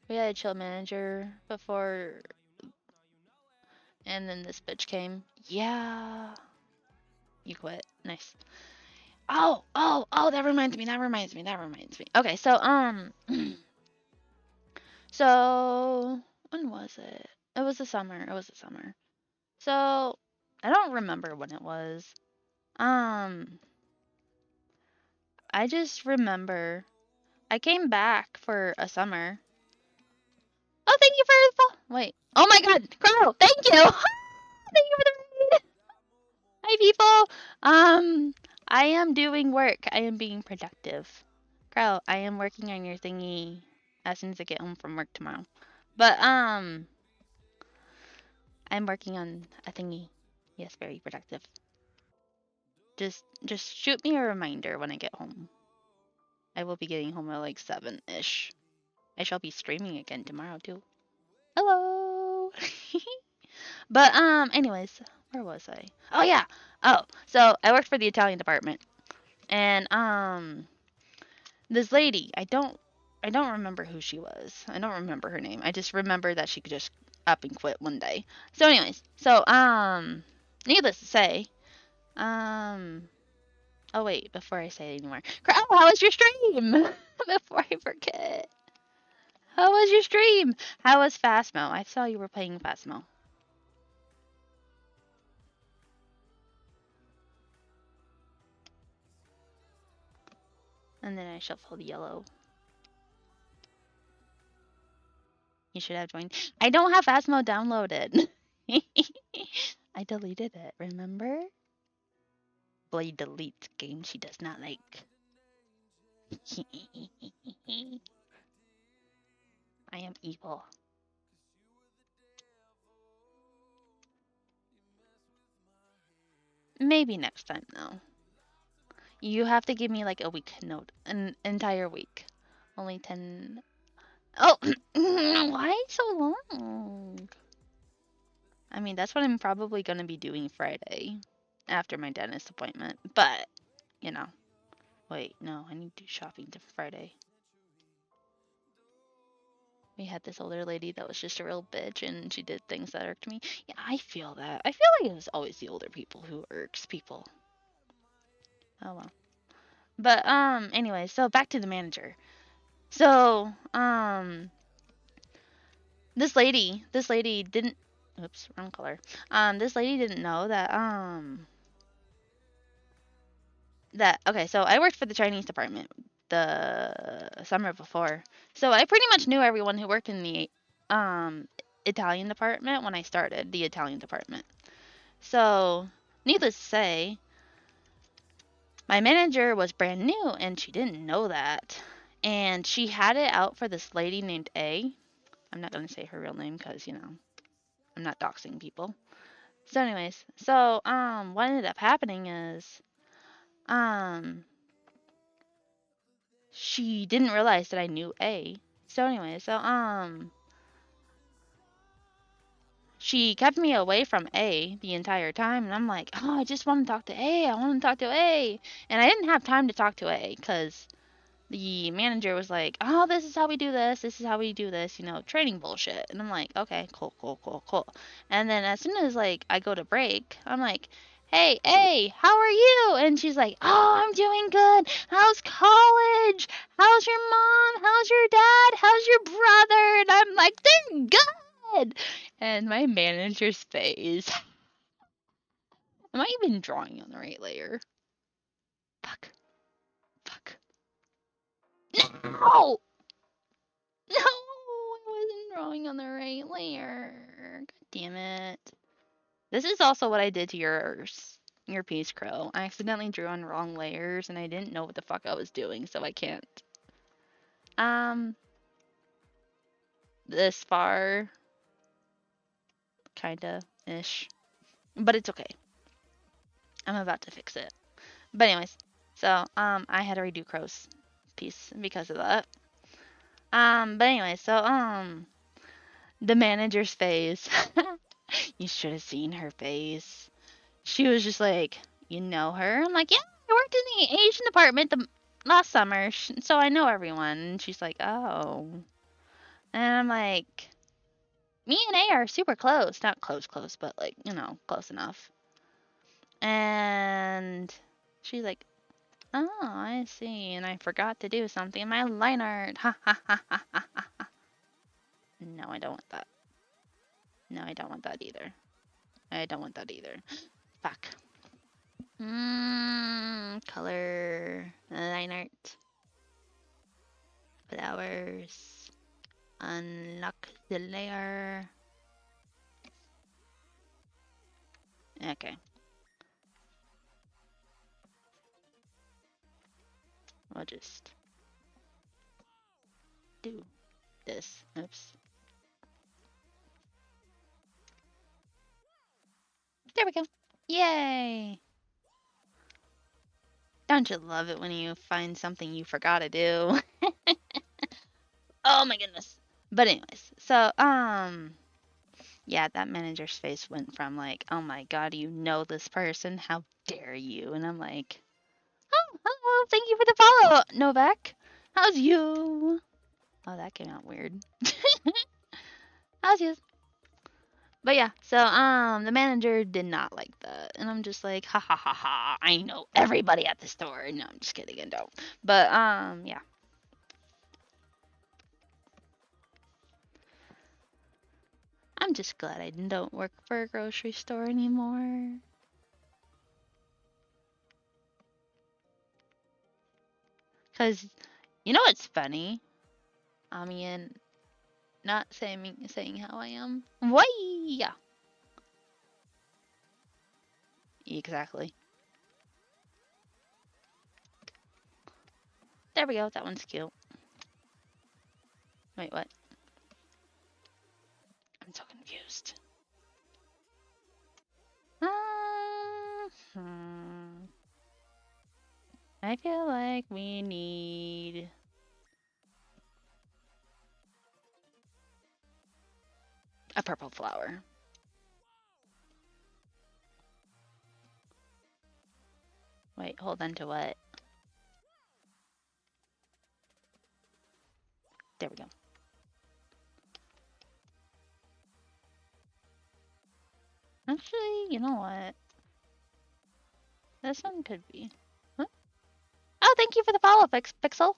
A: We had a chill manager before, and then this bitch came. Yeah. You quit. Nice. Oh, that reminds me. Okay, so when was it? It was the summer. So I don't remember when it was. Um, I just remember I came back for a summer. Oh, thank you for the wait. Oh my God, Crow, thank you. Thank you for the raid. Hi, people. I am doing work. I am being productive. Crow, I am working on your thingy as soon as I get home from work tomorrow. But I'm working on a thingy. Yes, very productive. Just shoot me a reminder when I get home. I will be getting home at like 7-ish. I shall be streaming again tomorrow too. Hello. But anyways, where was I? Oh yeah. Oh, so I worked for the Italian department. And this lady, I don't remember who she was. I don't remember her name. I just remember that she could just up and quit one day. So anyways, needless to say, um oh wait, before I say it anymore. Oh, how was your stream? Before I forget. How was your stream? How was Phasmo? I saw you were playing Phasmo. And then I shuffled yellow. You should have joined. I don't have Phasmo downloaded. I deleted it, remember? Blade deletes games she does not like. I am evil. Maybe next time, though. You have to give me like a week note, an entire week. Only 10. Oh, why so long? I mean, that's what I'm probably going to be doing Friday after my dentist appointment. But, you know. Wait, no, I need to do shopping to Friday. We had this older lady that was just a real bitch and she did things that irked me. Yeah, I feel that. I feel like it was always the older people who irks people. Oh well. But anyway, so back to the manager. So, This lady didn't. Oops, wrong color. This lady didn't know that okay, so I worked for the Chinese department the summer before. So I pretty much knew everyone who worked in the um Italian department when I started the Italian department. So, needless to say, my manager was brand new and she didn't know that. And she had it out for this lady named A. I'm not going to say her real name cuz, I'm not doxing people. So anyways, what ended up happening is um she didn't realize that I knew A. So anyway, she kept me away from A the entire time, and I'm like, oh, I just want to talk to A. I want to talk to A, and I didn't have time to talk to A because the manager was like, oh, this is how we do this. This is how we do this. Training bullshit. And I'm like, okay, cool, cool, cool, cool. And then as soon as like I go to break, I'm like, hey, hey, how are you? And she's like, oh, I'm doing good. How's college? How's your mom? How's your dad? How's your brother? And I'm like, they're good. And my manager's face. Am I even drawing on the right layer? Fuck. Fuck. No! No, I wasn't drawing on the right layer. God damn it. This is also what I did to your piece, Crow. I accidentally drew on wrong layers and I didn't know what the fuck I was doing, so I can't. Um, this far, kinda ish, but it's okay. I'm about to fix it. But anyways, I had to redo Crow's piece because of that. But anyway, the manager's face. You should have seen her face. She was just like, you know her? I'm like, yeah, I worked in the Asian department last summer, so I know everyone. And she's like, oh. And I'm like, me and A are super close. Not close, close, but like, close enough. And she's like, oh, I see. And I forgot to do something in my line art. Ha ha ha ha ha ha. No, I don't want that. No, I don't want that either. I don't want that either. Fuck. Color. Line art. Flowers. Unlock the layer. Okay. I'll just do this. Oops. There we go. Yay! Don't you love it when you find something you forgot to do? Oh my goodness. But anyways, yeah, that manager's face went from like, oh my god, you know this person? How dare you? And I'm like, oh, hello, thank you for the follow, Novak. How's you? Oh, that came out weird. How's you? But yeah, the manager did not like that, and I'm just like, ha ha ha ha, I know everybody at the store. No, I'm just kidding, I don't. But yeah. I'm just glad I don't work for a grocery store anymore. Cause you know what's funny? I mean, not saying how I am. Why? Yeah, exactly. There we go. That one's cute. Wait, what? I'm so confused. I feel like we need a purple flower. Wait, hold on to what? There we go. Actually, you know what? This one could be. Huh? Oh, thank you for the follow, Pixel.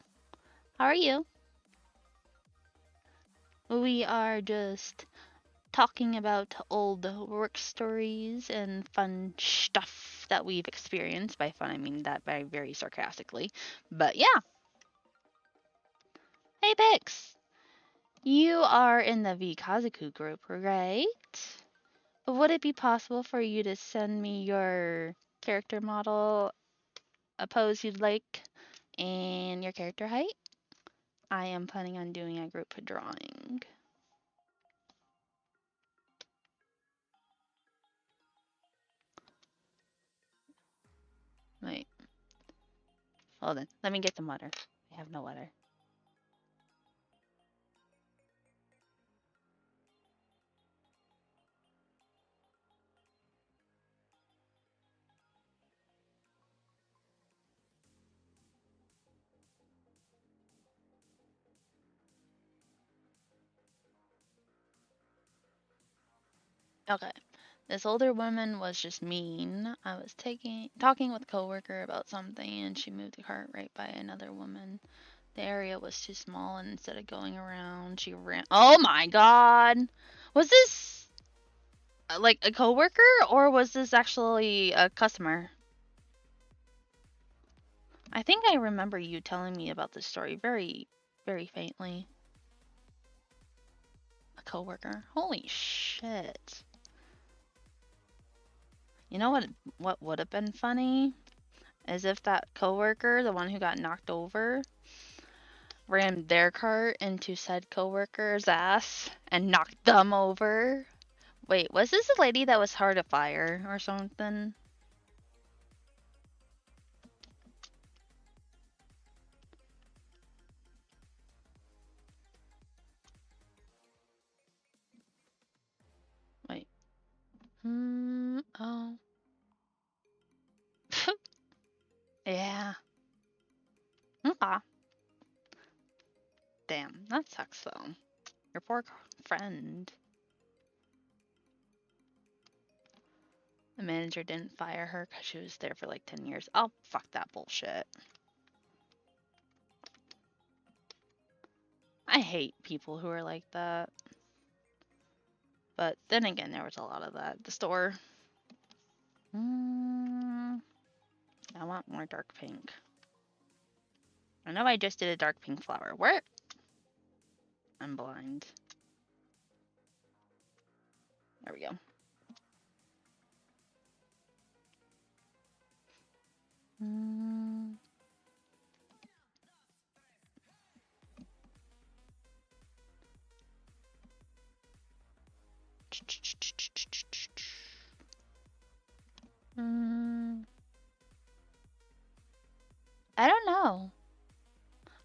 A: How are you? We are just talking about old work stories and fun stuff that we've experienced. By fun, I mean that very sarcastically. But yeah, hey Pix, you are in the Vikazaku group, right? Would it be possible for you to send me your character model, a pose you'd like, and your character height? I am planning on doing a group drawing. Wait, hold on. Let me get some water. I have no water. Okay. This older woman was just mean. I was talking with a coworker about something and she moved the cart right by another woman. The area was too small and instead of going around, she ran. Oh my god. Was this like a coworker or was this actually a customer? I think I remember you telling me about this story very faintly. A coworker. Holy shit. You know what would have been funny? As if that coworker, the one who got knocked over, rammed their cart into said coworker's ass and knocked them over. Wait, was this the lady that was hard to fire or something? Wait. Oh. Yeah. Okay. Damn, that sucks though. Your poor friend. The manager didn't fire her because she was there for like 10 years. Oh, fuck that bullshit. I hate people who are like that. But then again, there was a lot of that at the store. I want more dark pink. I know I just did a dark pink flower. Where? I'm blind. There we go. Mm. Mm. I don't know.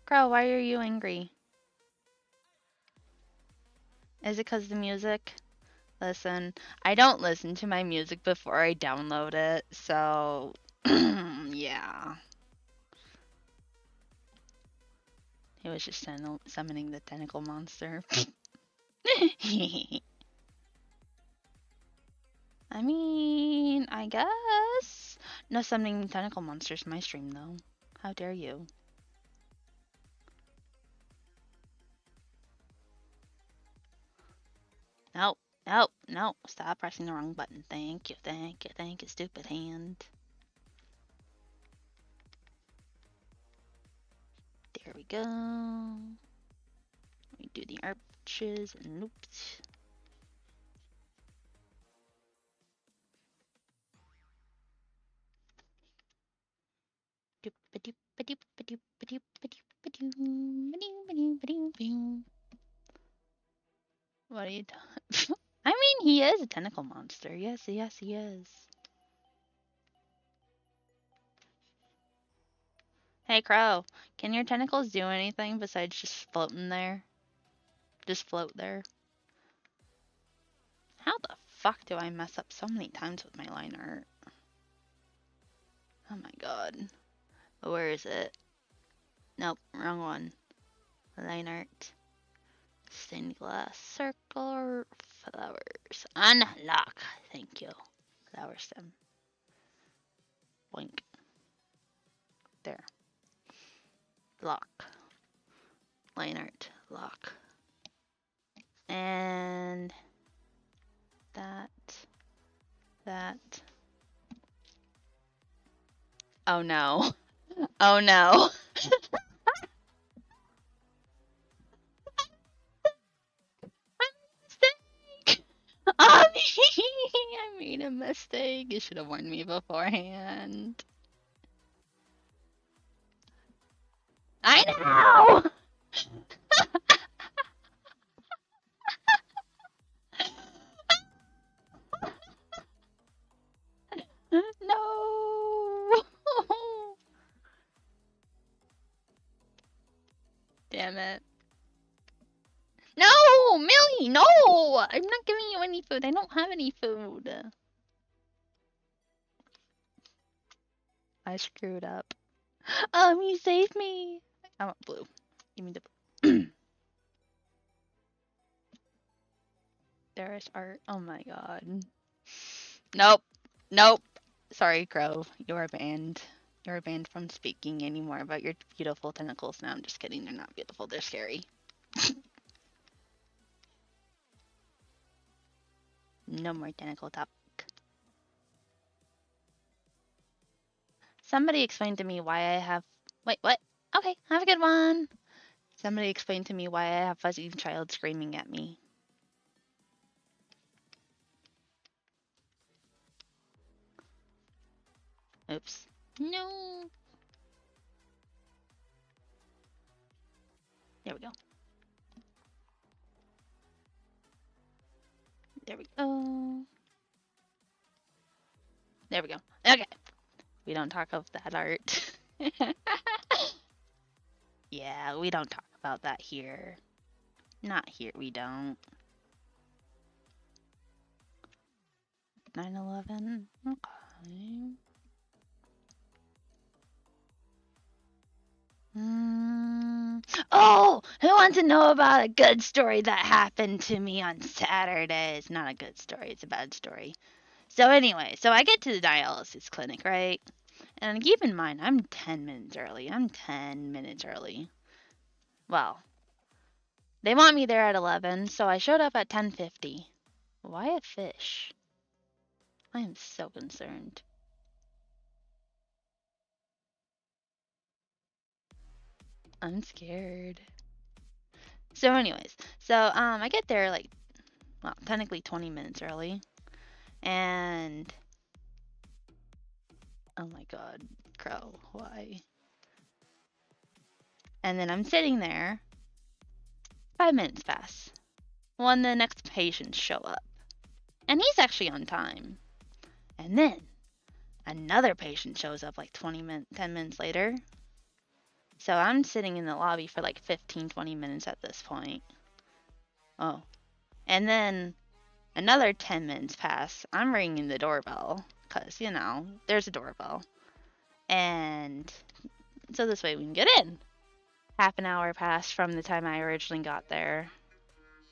A: Crow, why are you angry? Is it because the music? Listen, I don't listen to my music before I download it, so yeah. He was just summoning the tentacle monster. I mean, I guess. No summoning tentacle monsters in my stream, though. How dare you? No, no, no. Stop pressing the wrong button. Thank you, stupid hand. There we go. We do the arches and loops. What are you doing? I mean, he is a tentacle monster. Yes, yes, he is. Hey, Crow, can your tentacles do anything besides just floating there? Just float there? How the fuck do I mess up so many times with my line art? Oh my god. Where is it? Nope, wrong one. Line art. Stained glass circle. Flowers. Unlock. Thank you. Flower stem. Boink. There. Lock. Line art. Lock. Oh no. Oh no. Mistake. I made a mistake. You should have warned me beforehand. I know. No. Damn it. No, Millie, no! I'm not giving you any food. I don't have any food. I screwed up. You saved me. I want blue. Give me the blue. There is art. Oh my god. Nope. Nope. Sorry, Crow. You're banned. You're banned from speaking anymore about your beautiful tentacles. No, I'm just kidding. They're not beautiful. They're scary. No more tentacle talk. Somebody explain to me why I have... Wait, what? Okay, have a good one. Somebody explain to me why I have Fuzzy Child screaming at me. Oops. No. There we go. There we go. There we go. Okay. We don't talk of that art. Yeah, we don't talk about that here. Not here, we don't. 9/11. Okay. Oh, who wants to know about a good story that happened to me on Saturday? It's not a good story, it's a bad story. So anyway, I get to the dialysis clinic, right? And keep in mind, I'm 10 minutes early. I'm 10 minutes early. Well, they want me there at 11, so I showed up at 10:50. Why a fish? I am so concerned. I'm scared. So anyways, I get there like, well, technically 20 minutes early. And oh my god, Crow, why? And then I'm sitting there. 5 minutes pass. When the next patients show up. And he's actually on time. And then another patient shows up like 10 minutes later. So I'm sitting in the lobby for like 15-20 minutes at this point. Oh. And then another 10 minutes pass. I'm ringing the doorbell. Because, you know, there's a doorbell. And so this way we can get in. Half an hour passed from the time I originally got there.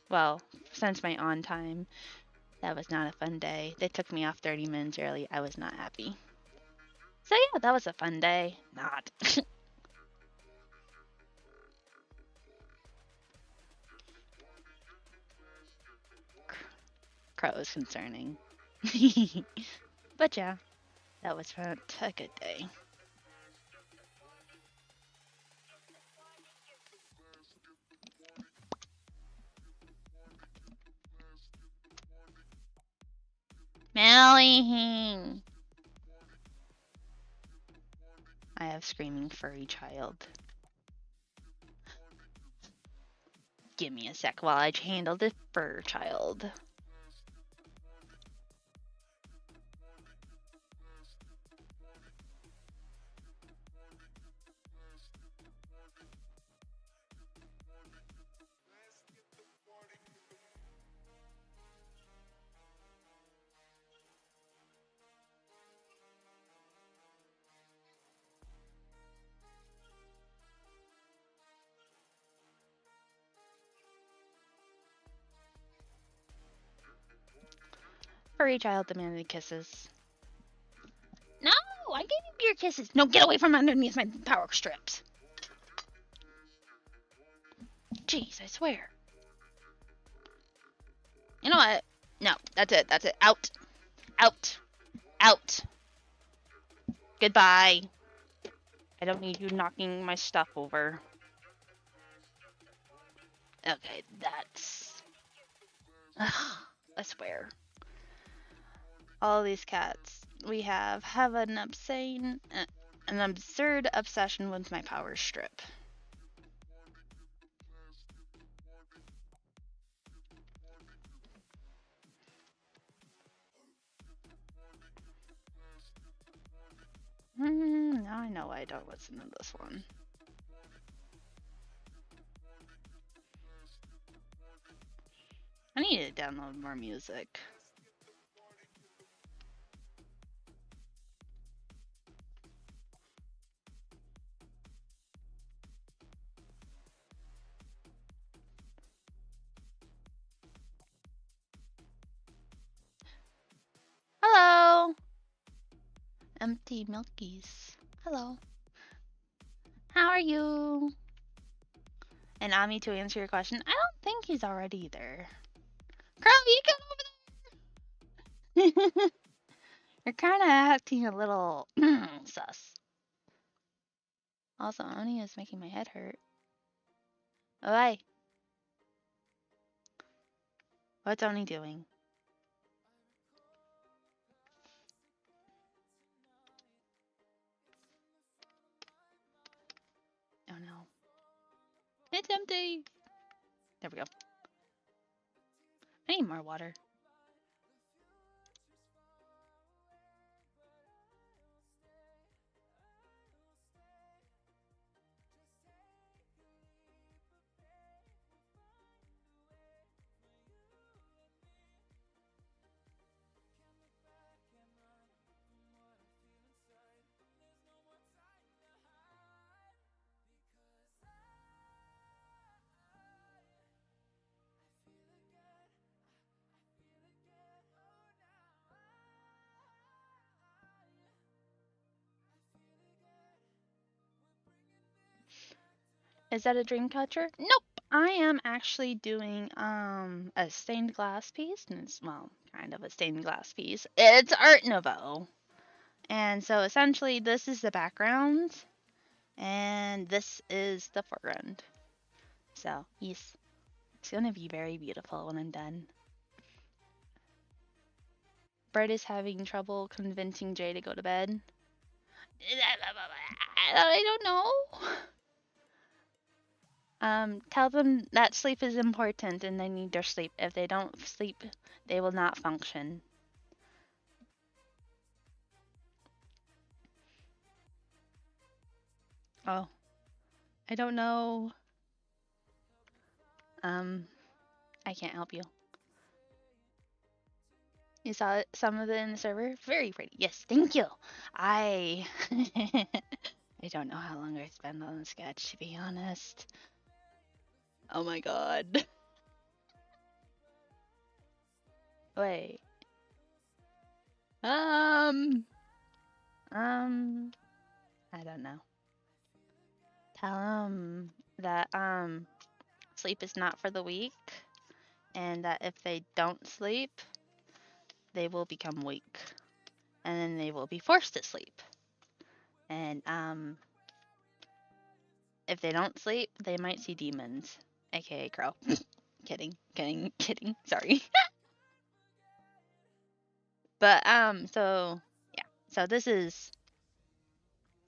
A: Well, since my on time. That was not a fun day. They took me off 30 minutes early. I was not happy. So yeah, that was a fun day. Not. Crow is concerning. But yeah, that was a good day. Melly. I have screaming furry child. Give me a sec while I handle the fur child. Furry child demanded kisses. No, I gave you your kisses. No, get away from underneath my power strips. Jeez, I swear. You know what? No, that's it. Out. Out. Out. Goodbye. I don't need you knocking my stuff over. Okay, that's... I swear. All these cats. We have an absurd obsession with my power strip. Now I know why I don't listen to this one. I need to download more music. Hello! Empty Milkies. Hello. How are you? And Ami, to answer your question, I don't think he's already there. Crow, you come over there! You're kind of acting a little sus. Also, Oni is making my head hurt. Oi! What's Oni doing? Oh no. It's empty! There we go. I need more water. Is that a dream catcher? Nope! I am actually doing a stained glass piece. And it's, well, kind of a stained glass piece. It's Art Nouveau. And so essentially this is the background and this is the foreground. So yes, it's gonna be very beautiful when I'm done. Brett is having trouble convincing Jay to go to bed. I don't know. Tell them that sleep is important and they need their sleep. If they don't sleep, they will not function. Oh, I don't know. I can't help you. You saw some of it in the server? Very pretty. Yes, thank you. I I don't know how long I spent on the sketch, to be honest. Oh my god. Wait. I don't know. Tell them that sleep is not for the weak, and that if they don't sleep, they will become weak, and then they will be forced to sleep. And if they don't sleep, they might see demons, aka Crow. Kidding. Sorry. But so yeah. So this is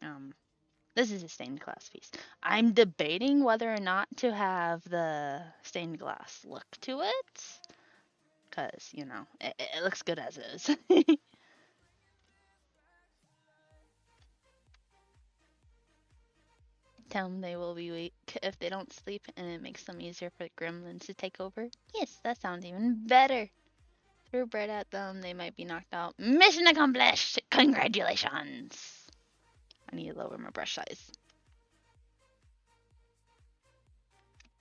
A: a stained glass piece. I'm debating whether or not to have the stained glass look to it, cause you know it looks good as is. Tell them they will be weak if they don't sleep, and it makes them easier for the gremlins to take over. Yes, that sounds even better. Throw bread at them, they might be knocked out. Mission accomplished! Congratulations! I need to lower my brush size.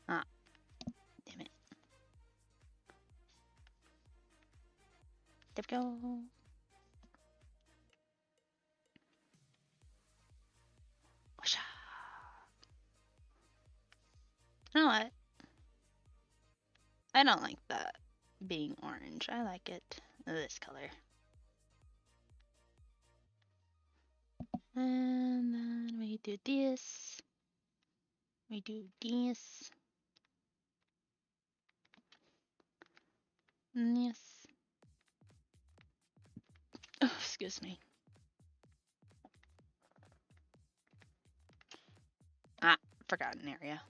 A: Ah, damn it. There we go. Whoosha. You know what? I don't like that being orange. I like it this color. And then we do this. We do this. And this. Oh, excuse me. Ah, forgotten area.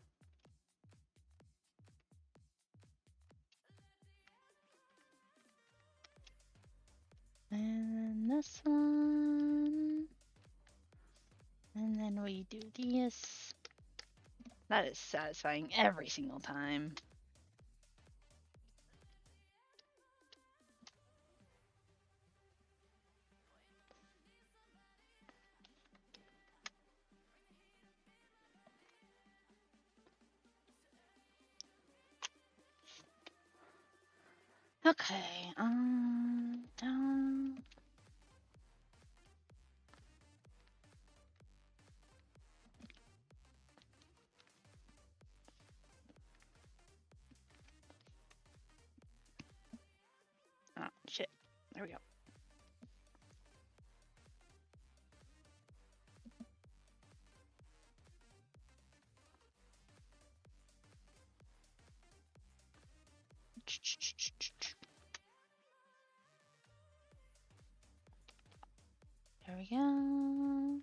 A: And this one. And then we do this. That is satisfying every single time. Okay, down. Oh, shit. There we go. There we go.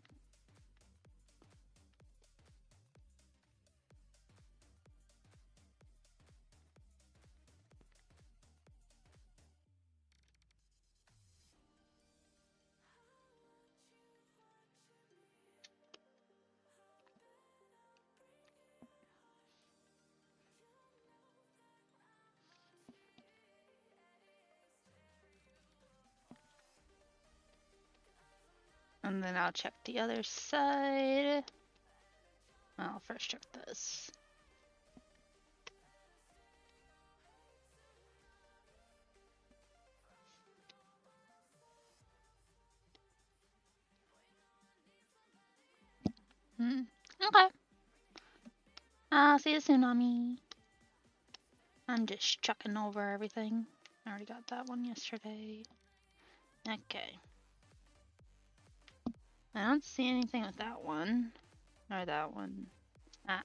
A: And then I'll check the other side. I'll first check this. Okay. I'll see you soon, Nami. I'm just checking over everything. I already got that one yesterday. Okay. I don't see anything with that one. Or that one. Ah.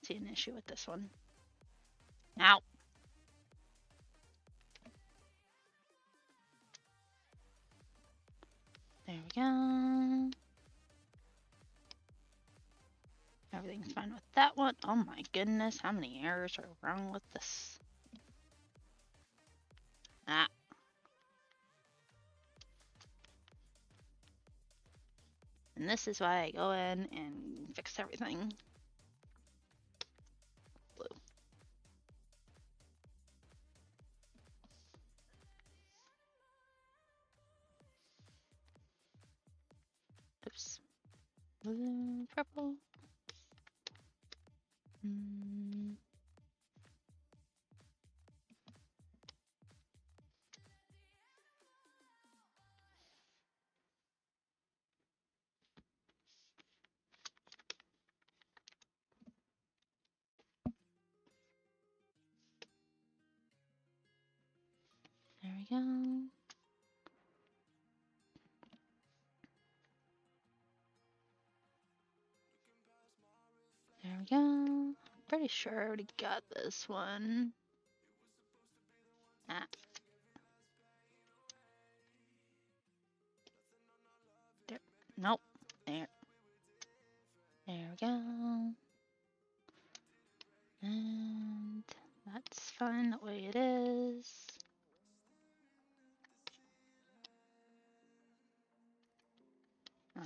A: See an issue with this one. Ow. There we go. Everything's fine with that one. Oh my goodness, how many errors are wrong with this? Ah. And this is why I go in and fix everything. Blue. Oops. Blue, purple. There we go. There we go. Pretty sure I already got this one. Ah. There. Nope. There. There we go. And that's fine the way it is.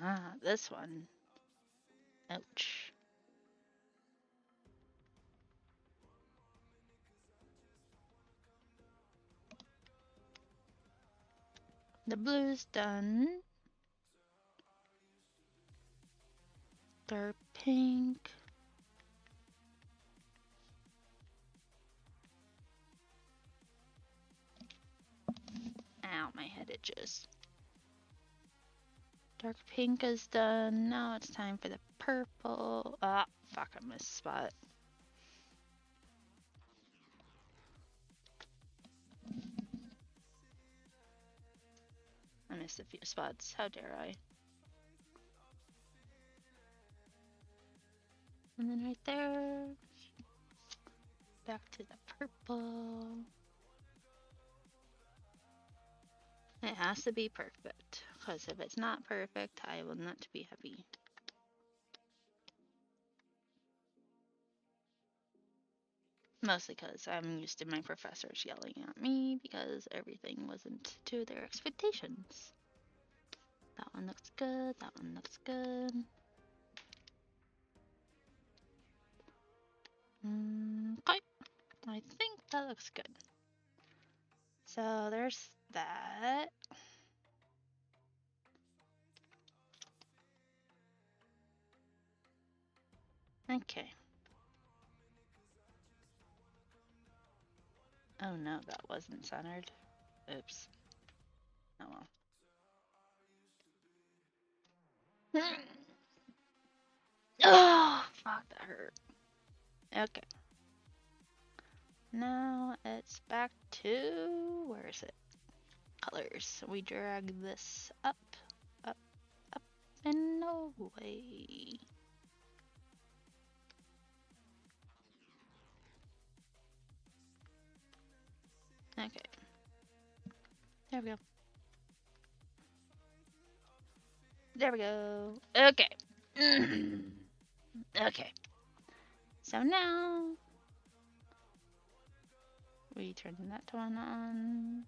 A: Ah, this one. Ouch. The blue's done. Dark pink. Ow, my head itches. Dark pink is done. Now it's time for the purple. Ah, fuck, I missed a spot. I missed a few spots. How dare I? has to be perfect. Because if it's not perfect, I will not be happy. Mostly because I'm used to my professors yelling at me because everything wasn't to their expectations. That one looks good. That one looks good. Okay. I think that looks good. So there's that. Okay. Oh no, that wasn't centered. Oops. Oh well. Oh, fuck, that hurt. Okay. Now it's back to, where is it? Colors. We drag this up, up, up, and away. Okay. There we go. There we go. Okay. Okay. So now we turn that one on.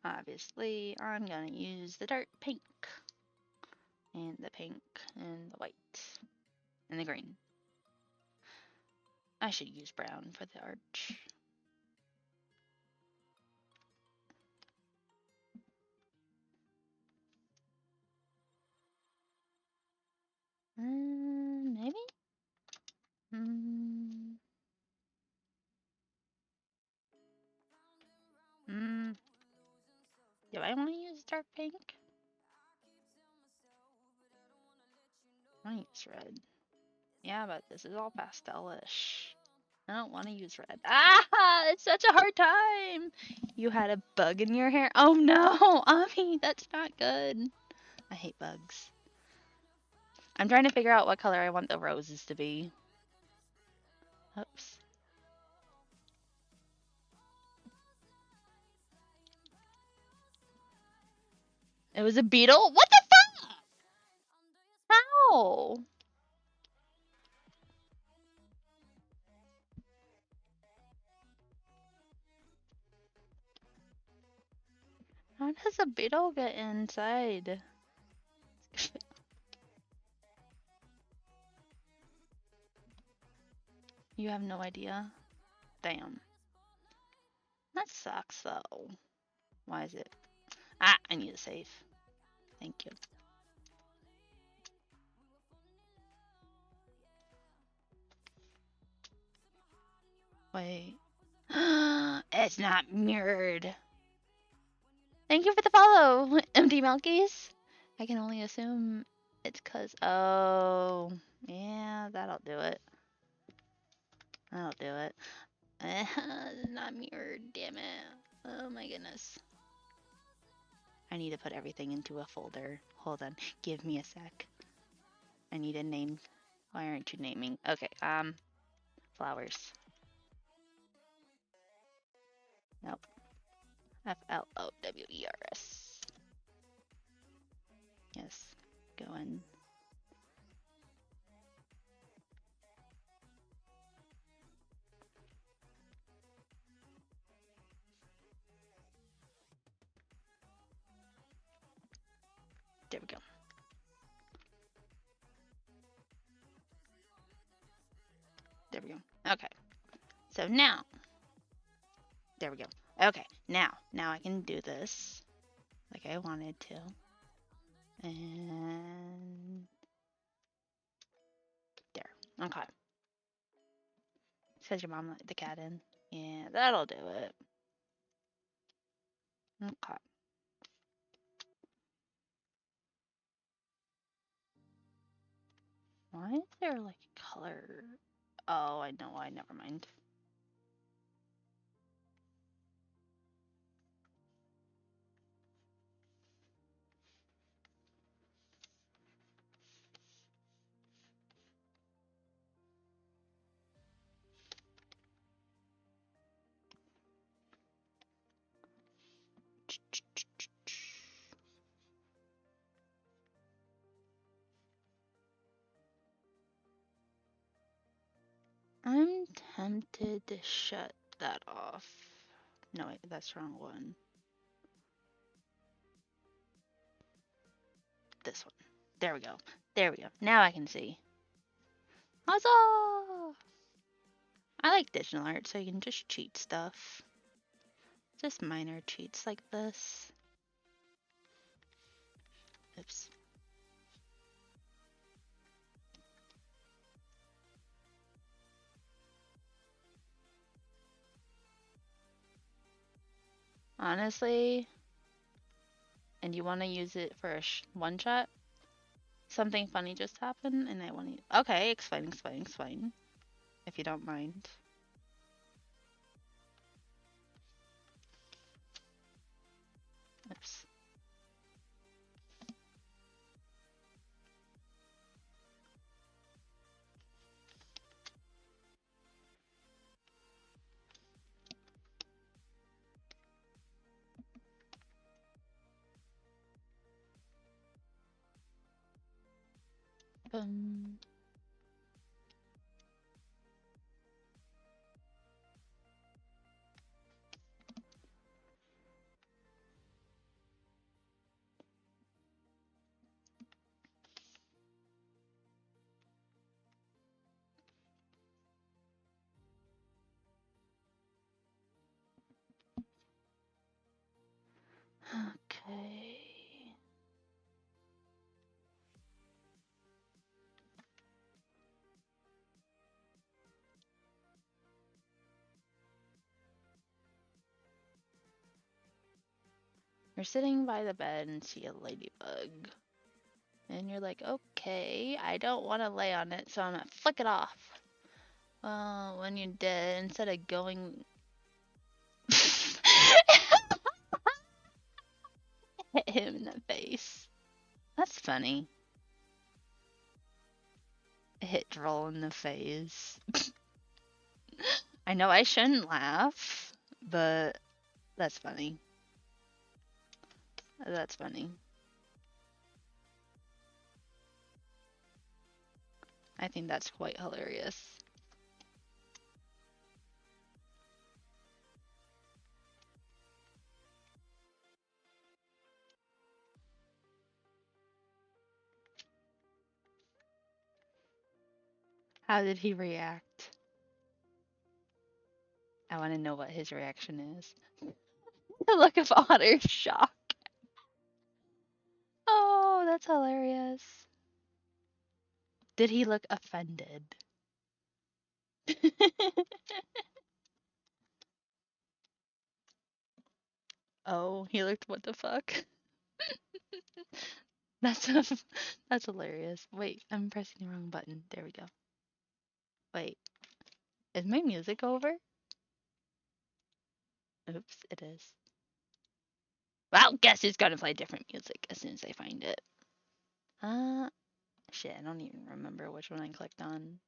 A: Obviously, I'm gonna use the dark pink, and the pink, and the white, and the green. I should use brown for the arch. Maybe? Mm. Mm. Do I want to use dark pink? I want to use red. Yeah, but this is all pastelish. I don't want to use red. Ah! It's such a hard time! You had a bug in your hair? Oh no! Ami, that's not good. I hate bugs. I'm trying to figure out what color I want the roses to be. Oops. It was a beetle? What the fuck? How? How does a beetle get inside? You have no idea? Damn. That sucks though. Why is it? Ah, I need a save. Thank you. Wait. It's not mirrored. Thank you for the follow, Empty Milkies. I can only assume it's cause, oh, yeah, that'll do it. That'll do it. It's not mirrored, damn it. Oh my goodness. I need to put everything into a folder. Hold on, give me a sec. I need a name. Why aren't you naming? Okay, flowers. Nope. Flowers. Yes, go in. There we go. There we go. Okay. So now, there we go. Okay, now I can do this like I wanted to. And there. Okay. Says your mom let the cat in. Yeah, that'll do it. Okay. Why is there like color? Oh, I know why. Never mind. tempted to shut that off. No, wait, that's the wrong one. This one. There we go. There we go. Now I can see. Huzzah! I like digital art, so you can just cheat stuff. Just minor cheats like this. Oops. Honestly, and you want to use it for a one shot? Something funny just happened, and I want to. Okay, explain. If you don't mind. Oops. Boom. Okay. You're sitting by the bed and see a ladybug. And you're like, okay, I don't want to lay on it, so I'm gonna flick it off. Well, when you did, instead of going. Hit him in the face. That's funny. Hit Droll in the face. I know I shouldn't laugh, but that's funny. That's funny. I think that's quite hilarious. How did he react? I want to know what his reaction is. The look of utter shock. Oh, that's hilarious. Did he look offended? Oh, he looked what the fuck? That's that's hilarious. Wait, I'm pressing the wrong button. There we go. Wait, is my music over? Oops, it is. Well, guess who's gonna play different music as soon as I find it. Shit, I don't even remember which one I clicked on.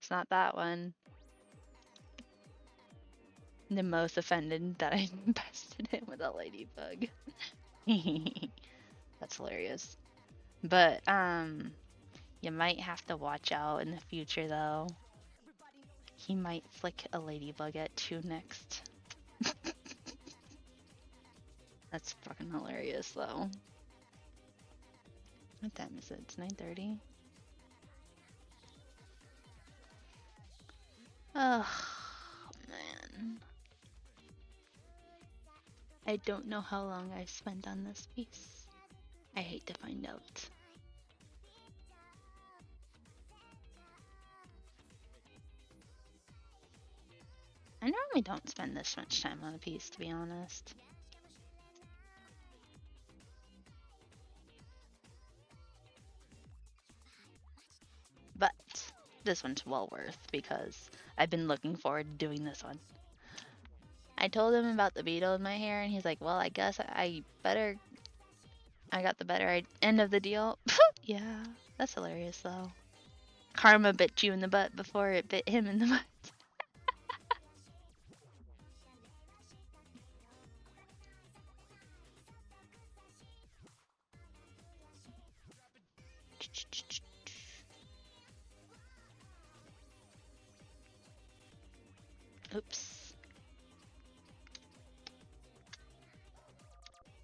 A: It's not that one. The most offended that I bested him with a ladybug. That's hilarious. But, you might have to watch out in the future, though. He might flick a ladybug at you next. That's fucking hilarious, though. What time is it? It's 9:30. Oh, man. I don't know how long I spent on this piece. I hate to find out. I normally don't spend this much time on a piece, to be honest. But this one's well worth because I've been looking forward to doing this one. I told him about the beetle in my hair, and he's like, well, I guess I got the better end of the deal. Yeah, that's hilarious, though. Karma bit you in the butt before it bit him in the butt. Oops.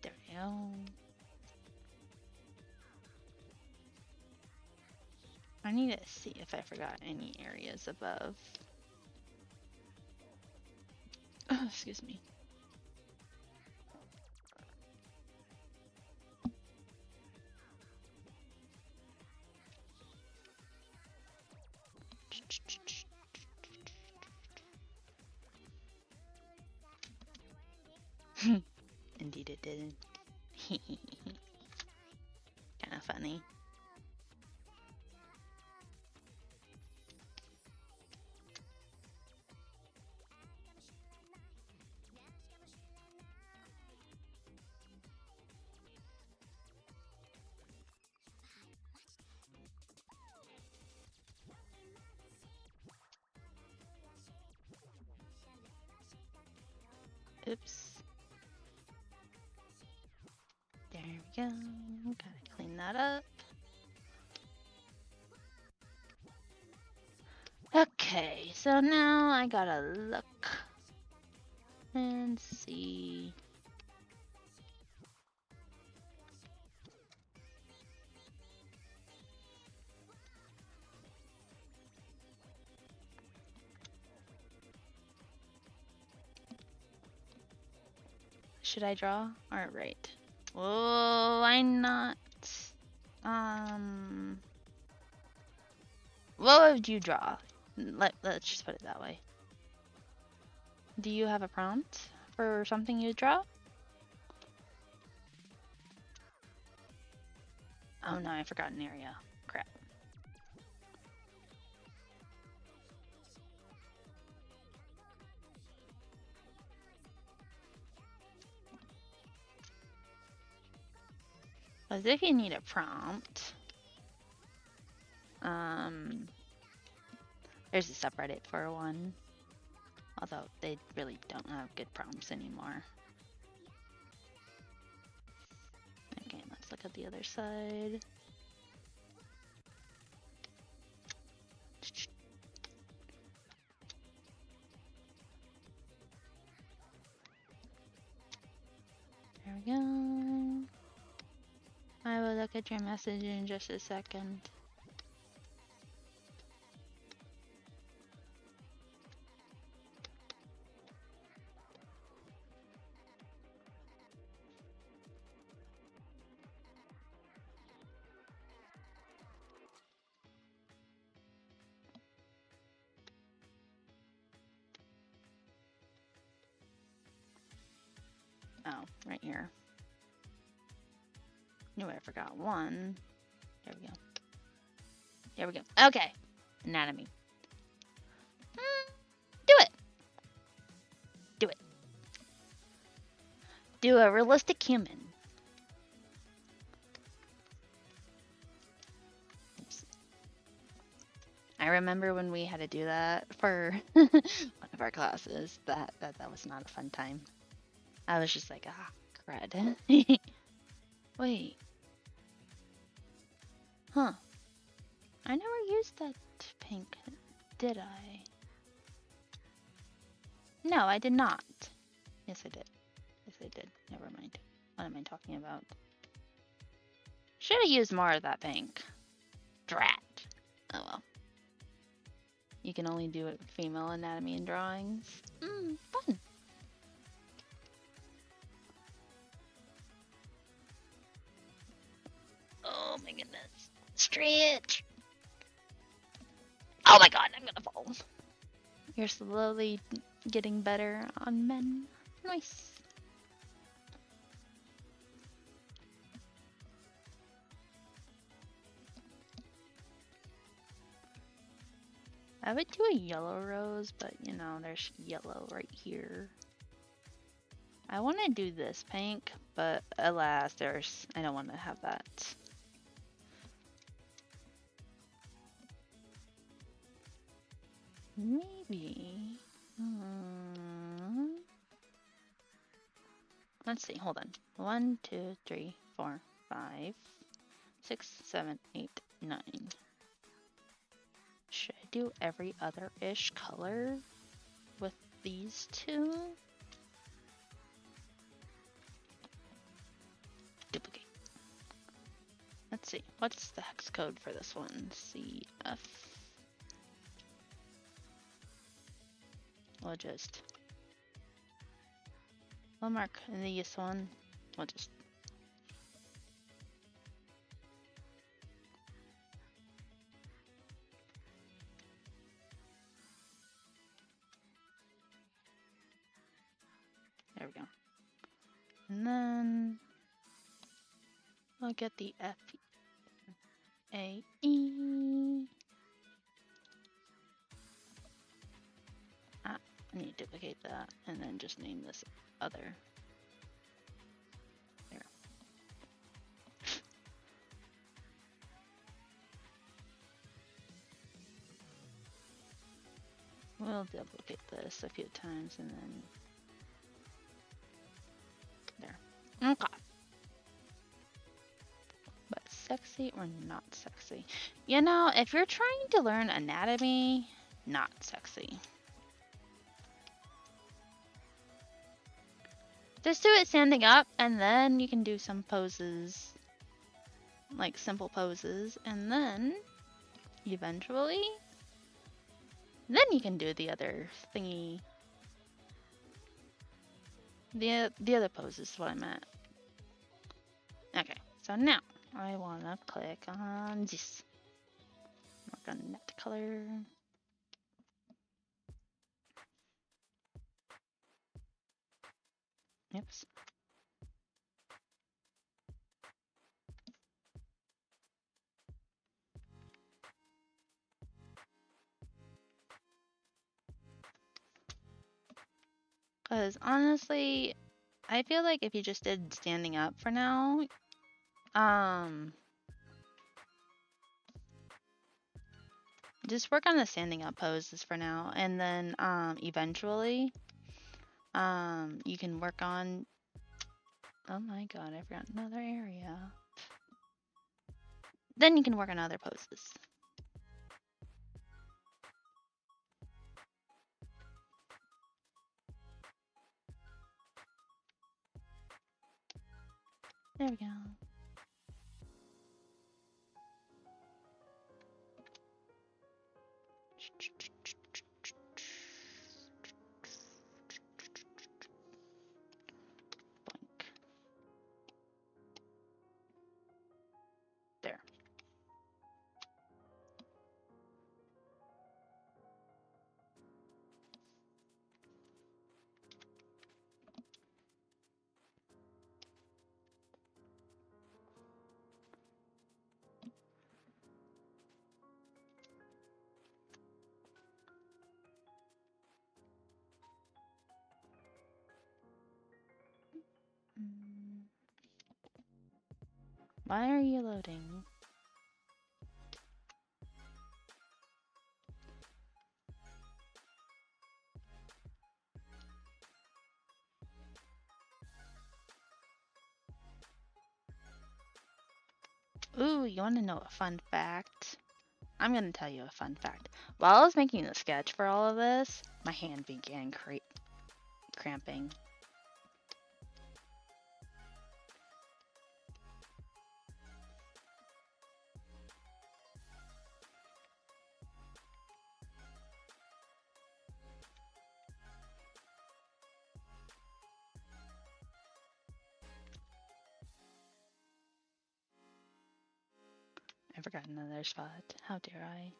A: There we go. I need to see if I forgot any areas above. Oh, excuse me. Indeed it didn't. Kind of funny. Oops. There we go. Gotta clean that up. Okay, so now I gotta look and see. Should I draw? Alright. Oh, why not? What would you draw? Let's just put it that way. Do you have a prompt for something you draw? Oh no, I forgot an area. Crap. But if you need a prompt, there's a subreddit for one. Although they really don't have good prompts anymore. Okay, let's look at the other side. There we go. I will look at your message in just a second. Oh, right here. Knew I forgot one. There we go. There we go. Okay. Anatomy. Do it. Do it. Do a realistic human. Oops. I remember when we had to do that for one of our classes. That was not a fun time. I was just like, ah, crud. Wait. Huh. I never used that pink, did I? No, I did not. Yes, I did. Yes, I did. Never mind. What am I talking about? Should have used more of that pink. Drat. Oh well. You can only do it with female anatomy and drawings. Fun. Oh my goodness. Stretch. Oh my god, I'm gonna fall. You're slowly getting better on men. Nice. I would do a yellow rose, but you know, there's yellow right here. I want to do this pink, but alas, I don't want to have that. Maybe. Let's see, hold on. 1, 2, 3, 4, 5, 6, 7, 8, 9. Should I do every other-ish color with these two. Duplicate. Let's see. What's the hex code for this one? CF. We'll just. We'll mark this one. We'll just. There we go. And then we'll get the FAE. I need to duplicate that and then just name this other. There. We'll duplicate this a few times and then there. Okay. But sexy or not sexy? You know, if you're trying to learn anatomy, not sexy. Just do it standing up and then you can do some poses, like simple poses, and then eventually, then you can do the other thingy. The other poses is what I meant. Okay, so now I want to click on this. Work on net color. Oops. Because honestly, I feel like if you just did standing up for now, just work on the standing up poses for now, and then eventually, you can work on. Oh my god, I forgot another area. Then you can work on other poses. There we go. There. Why are you loading? Ooh, you want to know a fun fact? I'm going to tell you a fun fact. While I was making the sketch for all of this, my hand began cramping. I forgot another spot. How dare I?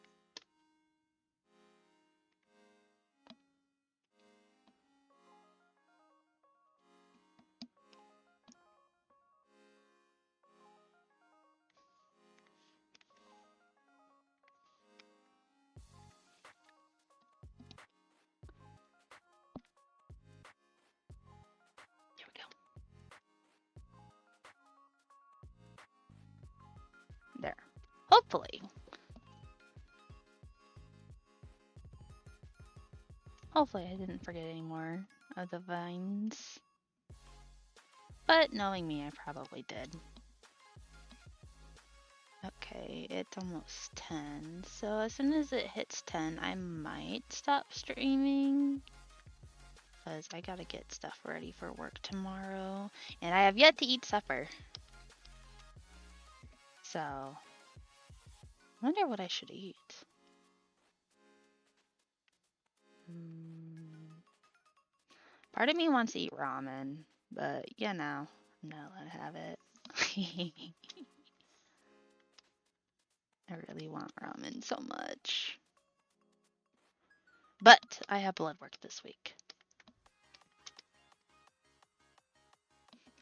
A: Here we go. There. Hopefully. Hopefully I didn't forget any more of the vines. But knowing me, I probably did. Okay, it's almost 10. So as soon as it hits 10, I might stop streaming. because I gotta get stuff ready for work tomorrow, and I have yet to eat supper. So, I wonder what I should eat. Part of me wants to eat ramen, but you know, I'm not allowed to have it. I really want ramen so much. But I have blood work this week.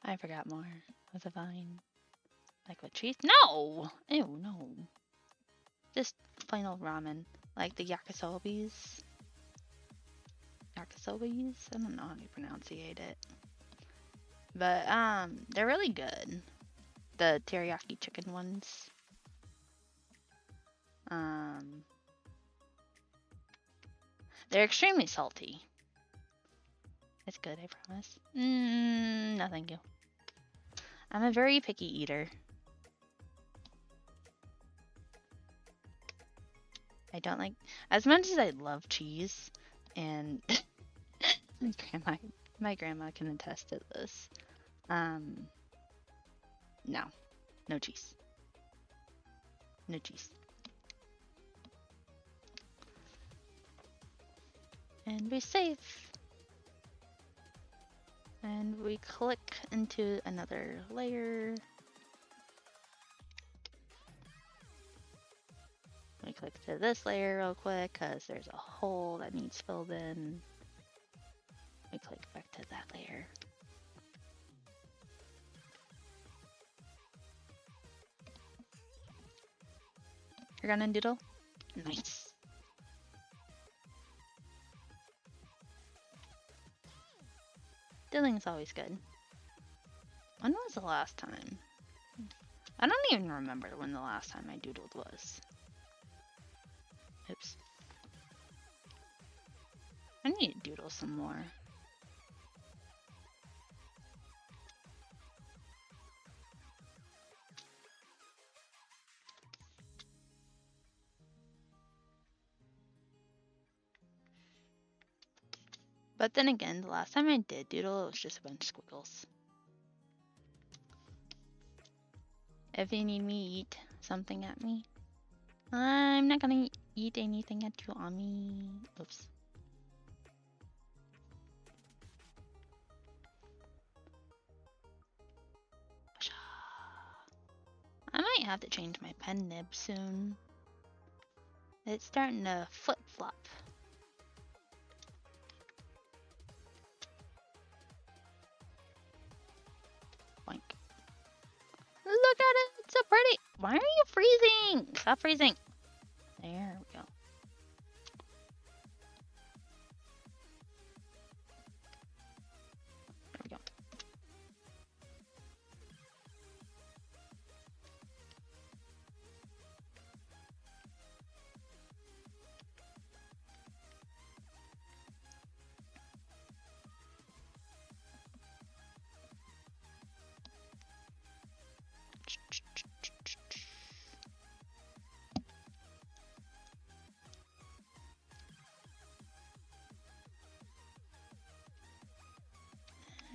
A: I forgot more. Was it fine? Like with cheese? No! Ew, no. Just plain old ramen. Like the yakisobis. Yakisobis? I don't know how to pronunciate it. But, they're really good. The teriyaki chicken ones. They're extremely salty. It's good, I promise. No thank you. I'm a very picky eater. I don't like, as much as I love cheese, and my grandma can attest to this. No. No cheese. No cheese. And we save. And we click into another layer. We click to this layer real quick because there's a hole that needs filled in. We click back to that layer. You're gonna doodle? Nice. Doodling's always good. When was the last time? I don't even remember when the last time I doodled was. Oops. I need to doodle some more. But then again, the last time I did doodle, it was just a bunch of squiggles. If you need me to eat something at me, I'm not gonna eat anything at you on me. Oops. I might have to change my pen nib soon. It's starting to flip-flop. Boink. Look at it! It's so pretty! Why are you freezing? Stop freezing! There we go. There we go.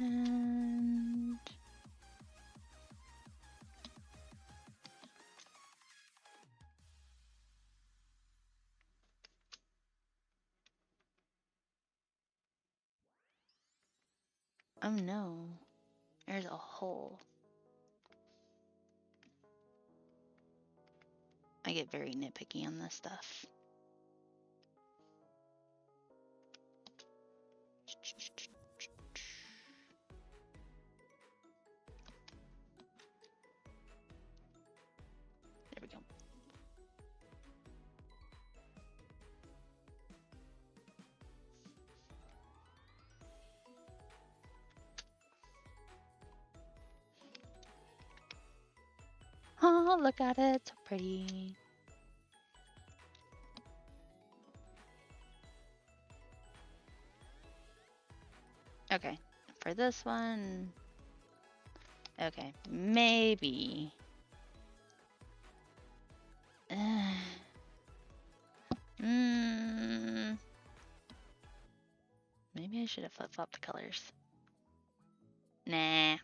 A: And oh no, there's a hole. I get very nitpicky on this stuff. There we go. Oh, look at it, so pretty. Okay, for this one, okay, maybe. Maybe Maybe I should have flip-flopped the colors. Nah.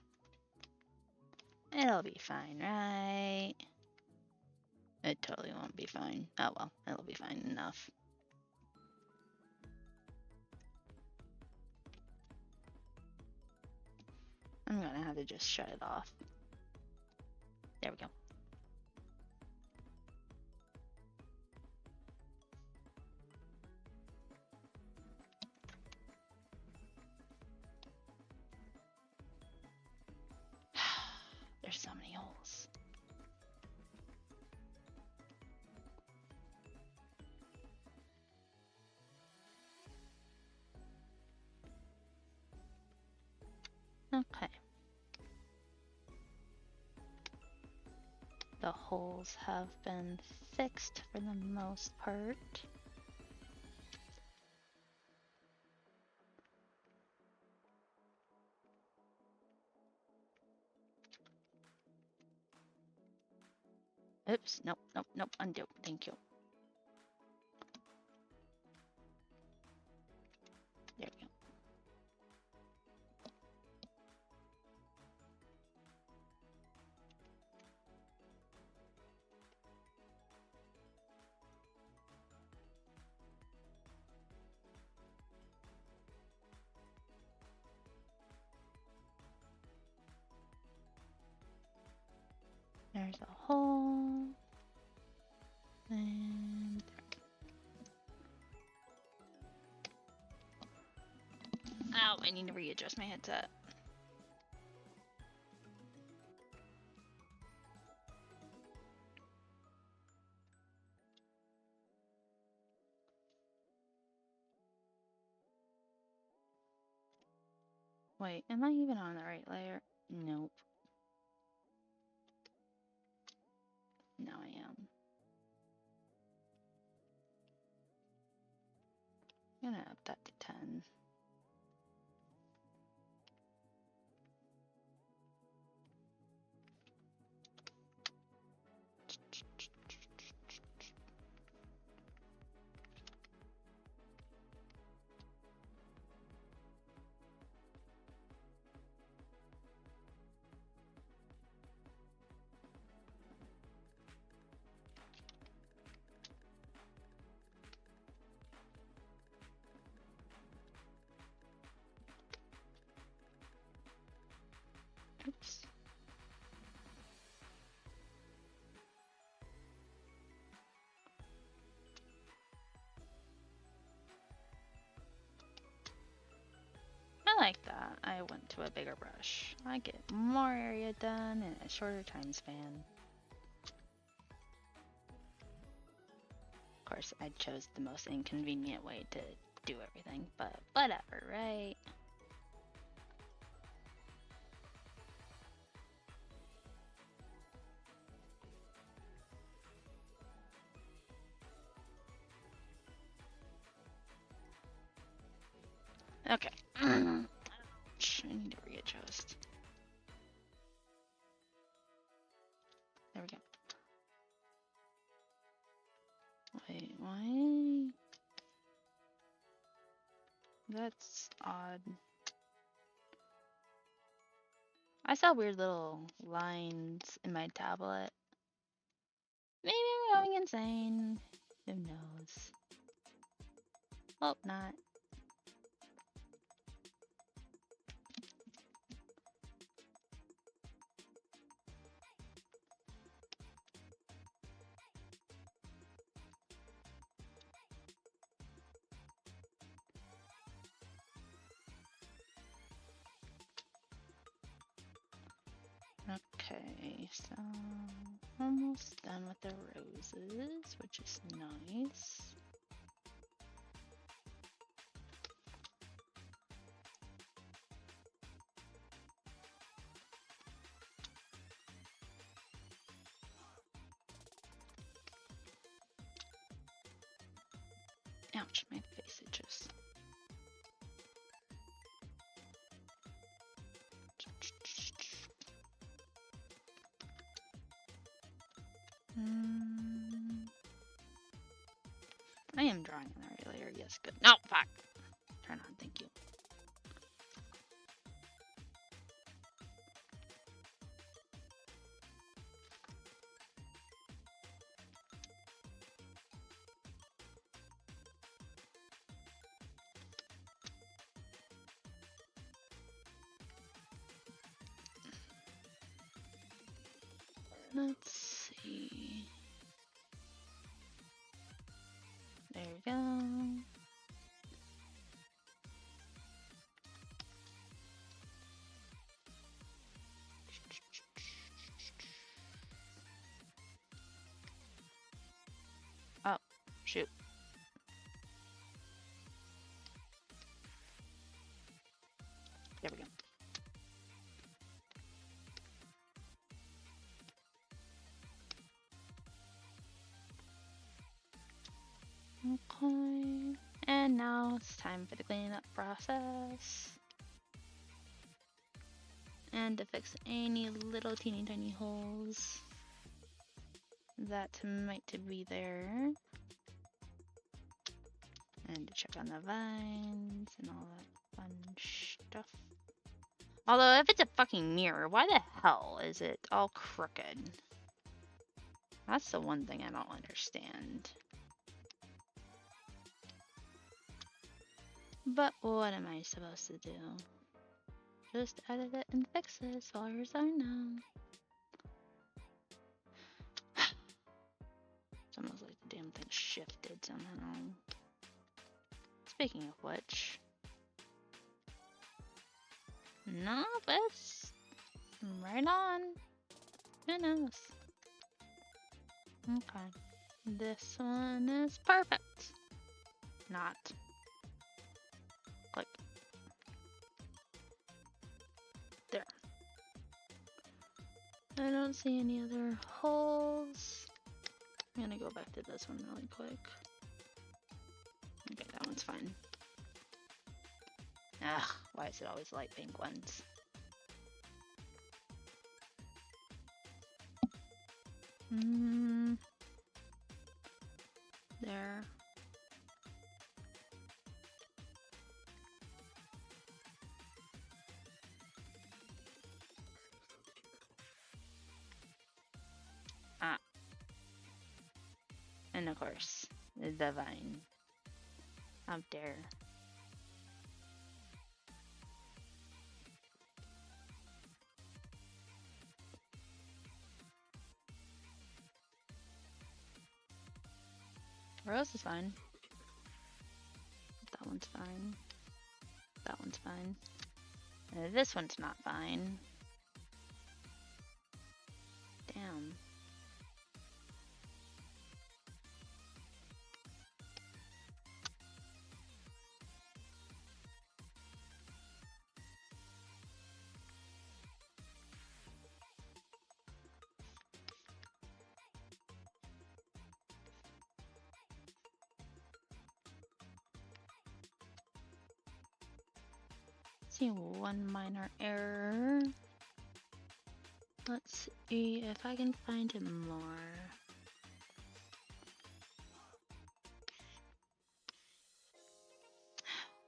A: It'll be fine, right? It totally won't be fine. Oh well, it'll be fine enough. I'm gonna have to just shut it off. There we go. There's so many holes. Okay. The holes have been fixed for the most part. Oops, nope, nope, nope, undo. Thank you. There we go. There's a hole. And ow, I need to readjust my headset. Wait, am I even on the right layer? Nope. Now I am. I'm gonna up that to 10. Oops. I like that. I went to a bigger brush. I get more area done in a shorter time span. Of course, I chose the most inconvenient way to do everything, but whatever, right? Okay. I need to readjust. There we go. Wait, why? That's odd. I saw weird little lines in my tablet. Maybe I'm going insane. Who knows? Hope not. Okay, so almost done with the roses, which is nice. Ouch, my face itches. I am drawing on the right layer. Yes, good. No, fuck. Turn on, thank you. Let's see. There we go. Oh, shoot. There we go. Okay. And now it's time for the cleanup process. And to fix any little teeny tiny holes that might be there. And to check on the vines and all that fun stuff. Although, if it's a fucking mirror, why the hell is it all crooked? That's the one thing I don't understand. But what am I supposed to do? Just edit it and fix it as far as I know. It's almost like the damn thing shifted somehow. Speaking of which... No, it's right on. Who knows? Okay. This one is perfect. Not. Click. There. I don't see any other holes. I'm gonna go back to this one really quick. Okay, that one's fine. Ugh, why is it always light pink ones? There. Ah. And of course, the vine. Out there. Rose is fine. That one's fine. That one's fine. This one's not fine. Damn. See one minor error. Let's see if I can find more.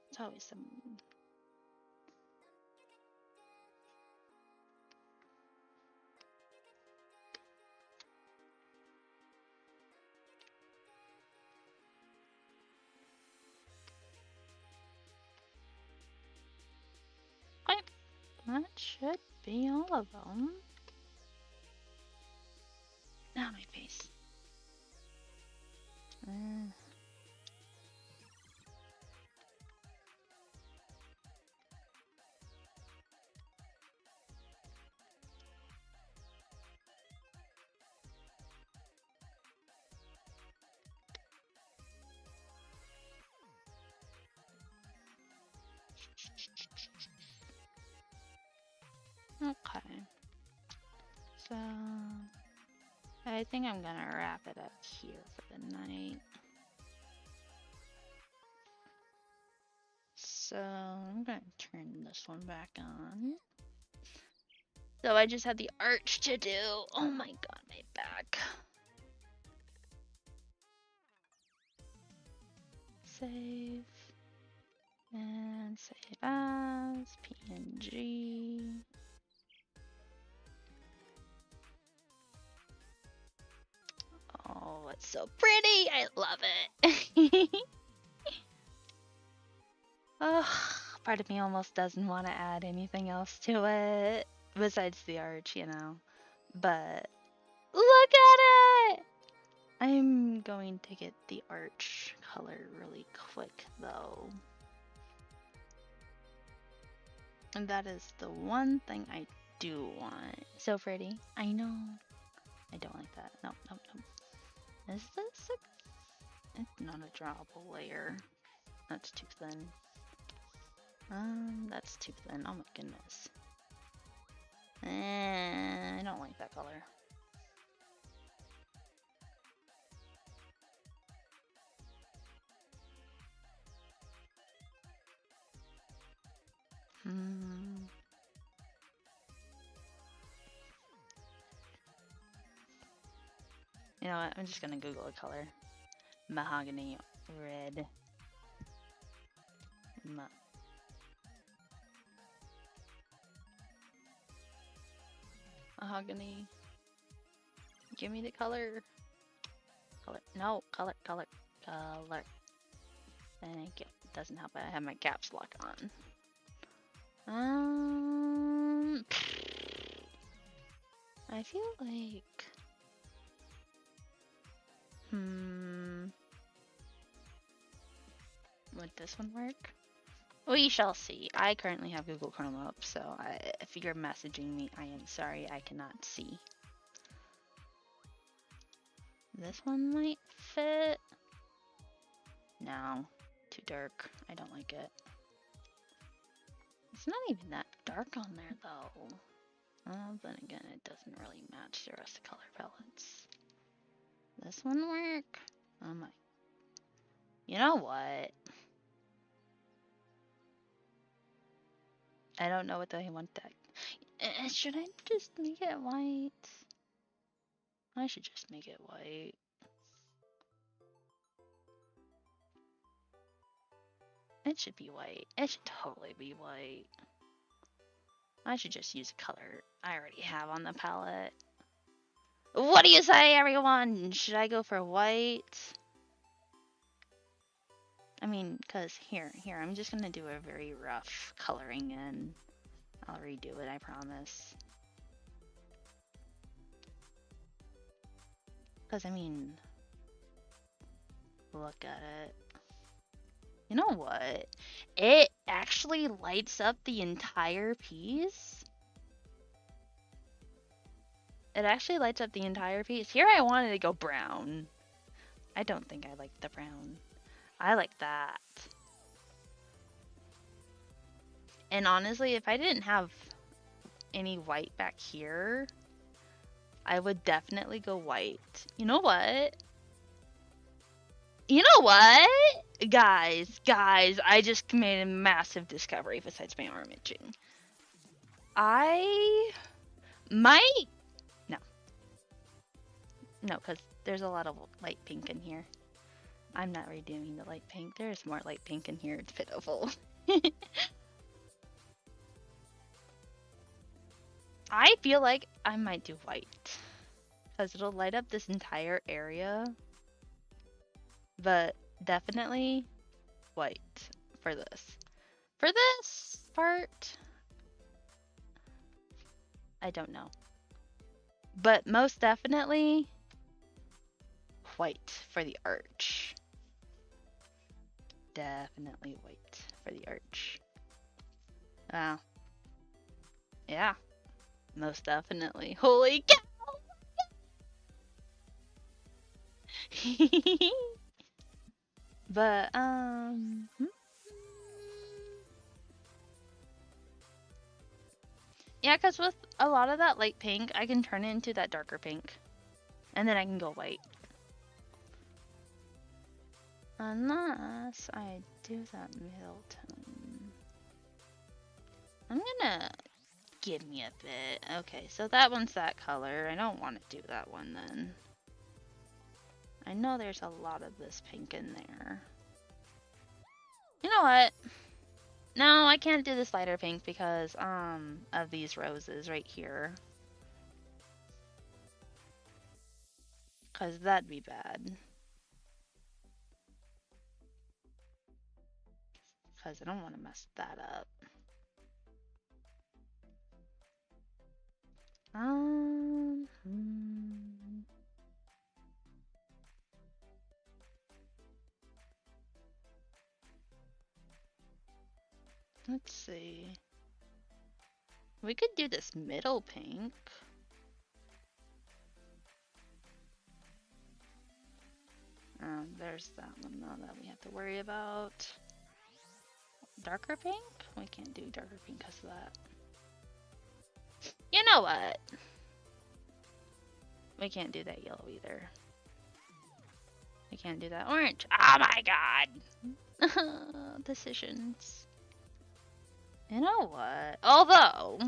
A: It's always some. Okay, that should be all of them. Now my face. Okay. So I think I'm gonna wrap it up here for the night. So I'm gonna turn this one back on. So I just had the arch to do. Oh my god, my back. Save. And save as PNG. Oh, it's so pretty. I love it. Oh, part of me almost doesn't want to add anything else to it besides the arch, you know. But I'm going to get the arch color really quick though. And that is the one thing I do want. So pretty. I know. I don't like that. No, no, no. Is this a... It's not a drawable layer. That's too thin. That's too thin. Oh my goodness. I don't like that color. You know what? I'm just gonna Google a color. Mahogany red. Mahogany. Give me the color. Color. No, color, color, color. Thank you. It doesn't help. I have my caps lock on. I feel like... Would this one work? We shall see. I currently have Google Chrome up, so if you're messaging me, I am sorry I cannot see. This one might fit. No, too dark. I don't like it. It's not even that dark on there, though. Then again, it doesn't really match the rest of the color palettes. This one work? Oh my. You know what? I don't know what I want that. Should I just make it white? I should just make it white. It should be white. It should totally be white. I should just use a color I already have on the palette. What do you say, everyone? Should I go for white? I mean, cause here, I'm just gonna do a very rough coloring and I'll redo it, I promise. Cause I mean, look at it. You know what? It actually lights up the entire piece. It actually lights up the entire piece. Here I wanted to go brown. I don't think I like the brown. I like that. And honestly, if I didn't have any white back here, I would definitely go white. You know what? You know what? Guys, I just made a massive discovery besides my arm itching. I might... No, because there's a lot of light pink in here. I'm not redoing the light pink. There's more light pink in here. It's pitiful. I feel like I might do white. Because it'll light up this entire area. But definitely white for this. For this part, I don't know. But most definitely white for the arch. Definitely white for the arch. Wow. Yeah. Most definitely. Holy cow! But, yeah, because with a lot of that light pink, I can turn it into that darker pink. And then I can go white. Unless I do that middle tone. I'm gonna... Give me a bit. Okay, so that one's that color. I don't want to do that one then. I know there's a lot of this pink in there. You know what? No, I can't do this lighter pink because of these roses right here. Cause that'd be bad. Cause I don't want to mess that up. Let's see. We could do this middle pink. There's that one though that we have to worry about. Darker pink? We can't do darker pink because of that. You know what? We can't do that yellow either. We can't do that orange. Oh my god! Decisions. You know what? Although...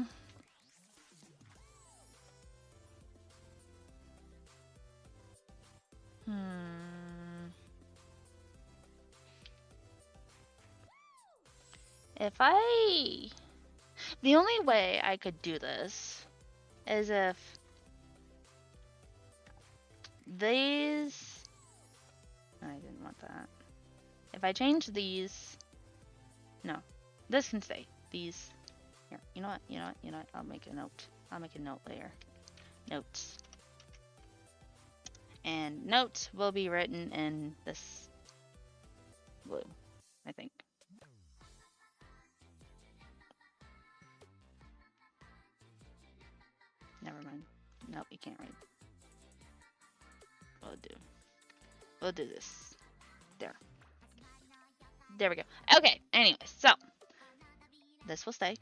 A: If I... The only way I could do this is if these... I didn't want that. If I change these... No. This can stay. These... Here. You know what? I'll make a note. I'll make a note later. Notes. And notes will be written in this blue, I think. Never mind. Nope, you can't write. We'll do this. There. There we go. Okay, anyways, so this will stay.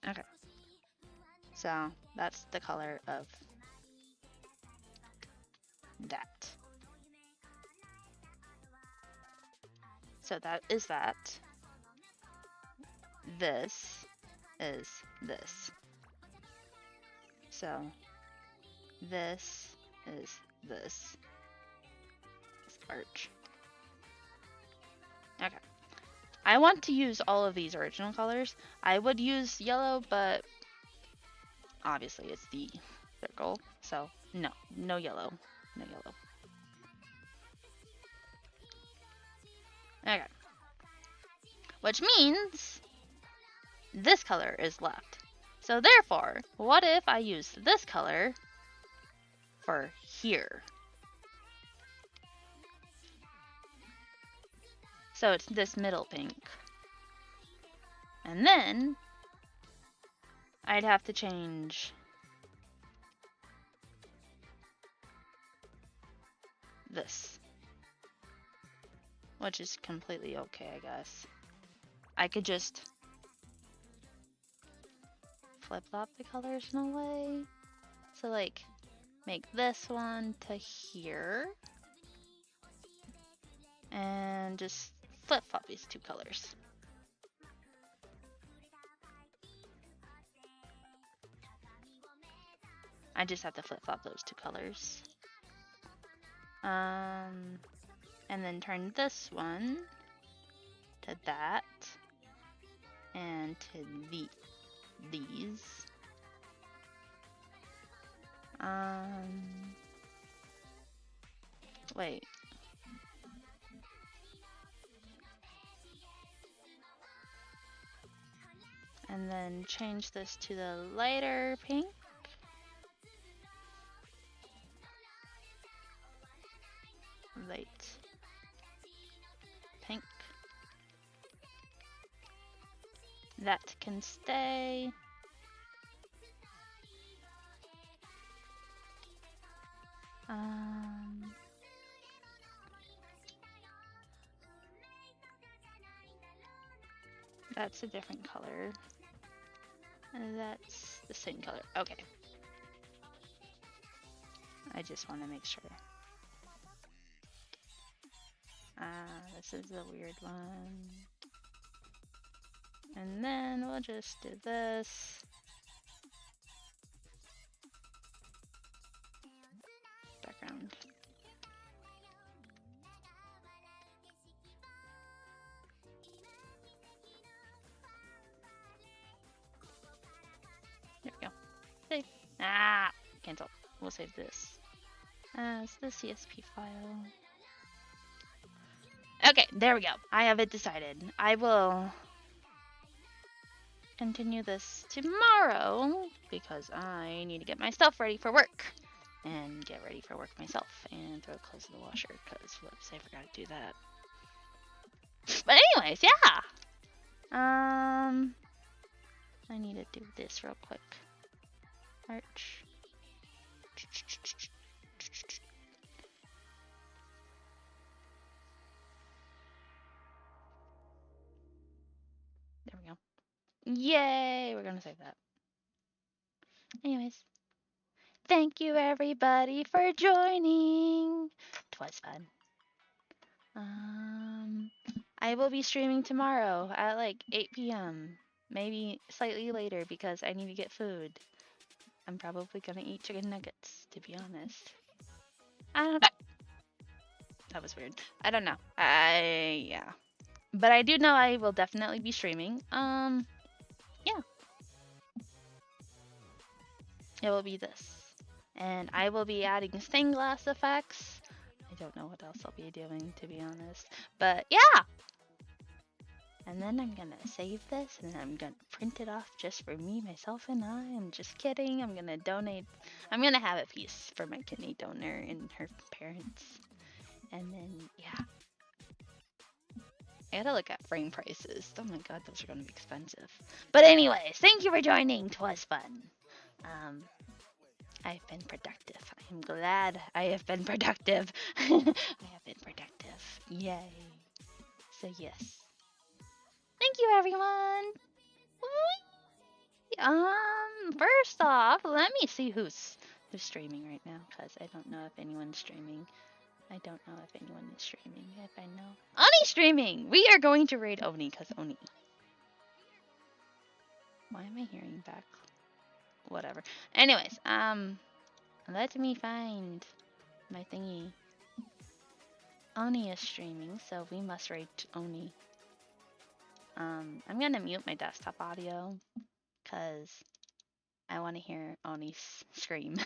A: Okay. So that's the color of that. So that is that. This is this. So this is this. This arch. Okay. I want to use all of these original colors. I would use yellow, but obviously it's the circle. So no yellow. No yellow. Okay. Which means this color is left. So therefore, what if I use this color for here? So it's this middle pink. And then I'd have to change this. Which is completely okay, I guess. I could just flip-flop the colors in a way. So like, make this one to here. And just flip-flop these two colors. I just have to flip-flop those two colors. And then turn this one to that. And to these. Wait. And then change this to the lighter pink. Light pink. That can stay. That's a different color. And that's the same color. Okay. I just want to make sure. This is a weird one. And then we'll just do this. Background. There we go. Save. Cancel. We'll save this as the CSP file. Okay, there we go. I have it decided. I will continue this tomorrow because I need to get my stuff ready for work and get ready for work myself and throw clothes in the washer because whoops, I forgot to do that. But anyways, yeah. I need to do this real quick. Arch. There we go. Yay! We're gonna save that. Anyways, thank you everybody for joining. 'Twas fun. I will be streaming tomorrow at like 8 p.m. Maybe slightly later because I need to get food. I'm probably gonna eat chicken nuggets, to be honest. I don't. That was weird. I don't know. Yeah. But I do know I will definitely be streaming. Yeah. It will be this. And I will be adding stained glass effects. I don't know what else I'll be doing, to be honest. But yeah! And then I'm gonna save this and then I'm gonna print it off just for me, myself, and I. I'm just kidding. I'm gonna donate. I'm gonna have a piece for my kidney donor and her parents. And then, yeah. I gotta look at frame prices. Oh my god, those are gonna be expensive. But anyways, thank you for joining. 'Twas fun. I've been productive. I am glad I have been productive. I have been productive. Yay. So yes. Thank you everyone. First off, let me see who's streaming right now, because I don't know if anyone's streaming. I don't know if anyone is streaming. If I know. Oni streaming! We are going to raid Oni, because Oni. Why am I hearing back? Whatever. Anyways, let me find my thingy. Oni is streaming, so we must raid Oni. I'm gonna mute my desktop audio, because I want to hear Oni scream.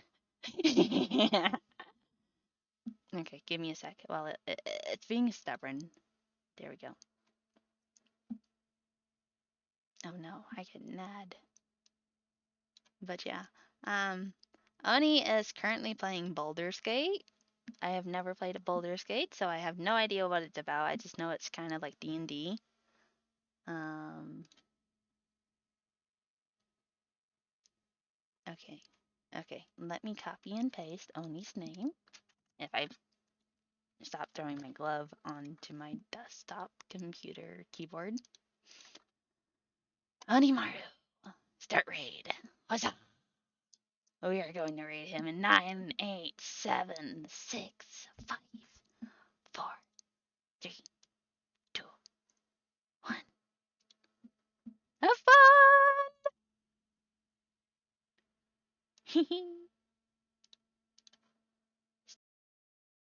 A: Okay, give me a sec. Well, it's being stubborn. There we go. Oh no, I get mad. But yeah, Oni is currently playing Baldur's Gate. I have never played a Baldur's Gate, so I have no idea what it's about. I just know it's kind of like D&D. Okay. Let me copy and paste Oni's name. If I stop throwing my glove onto my desktop computer keyboard. Onimaru, start raid. What's up? We are going to raid him in 9, 8, 7, 6, 5, 4, 3, 2, 1. Have fun!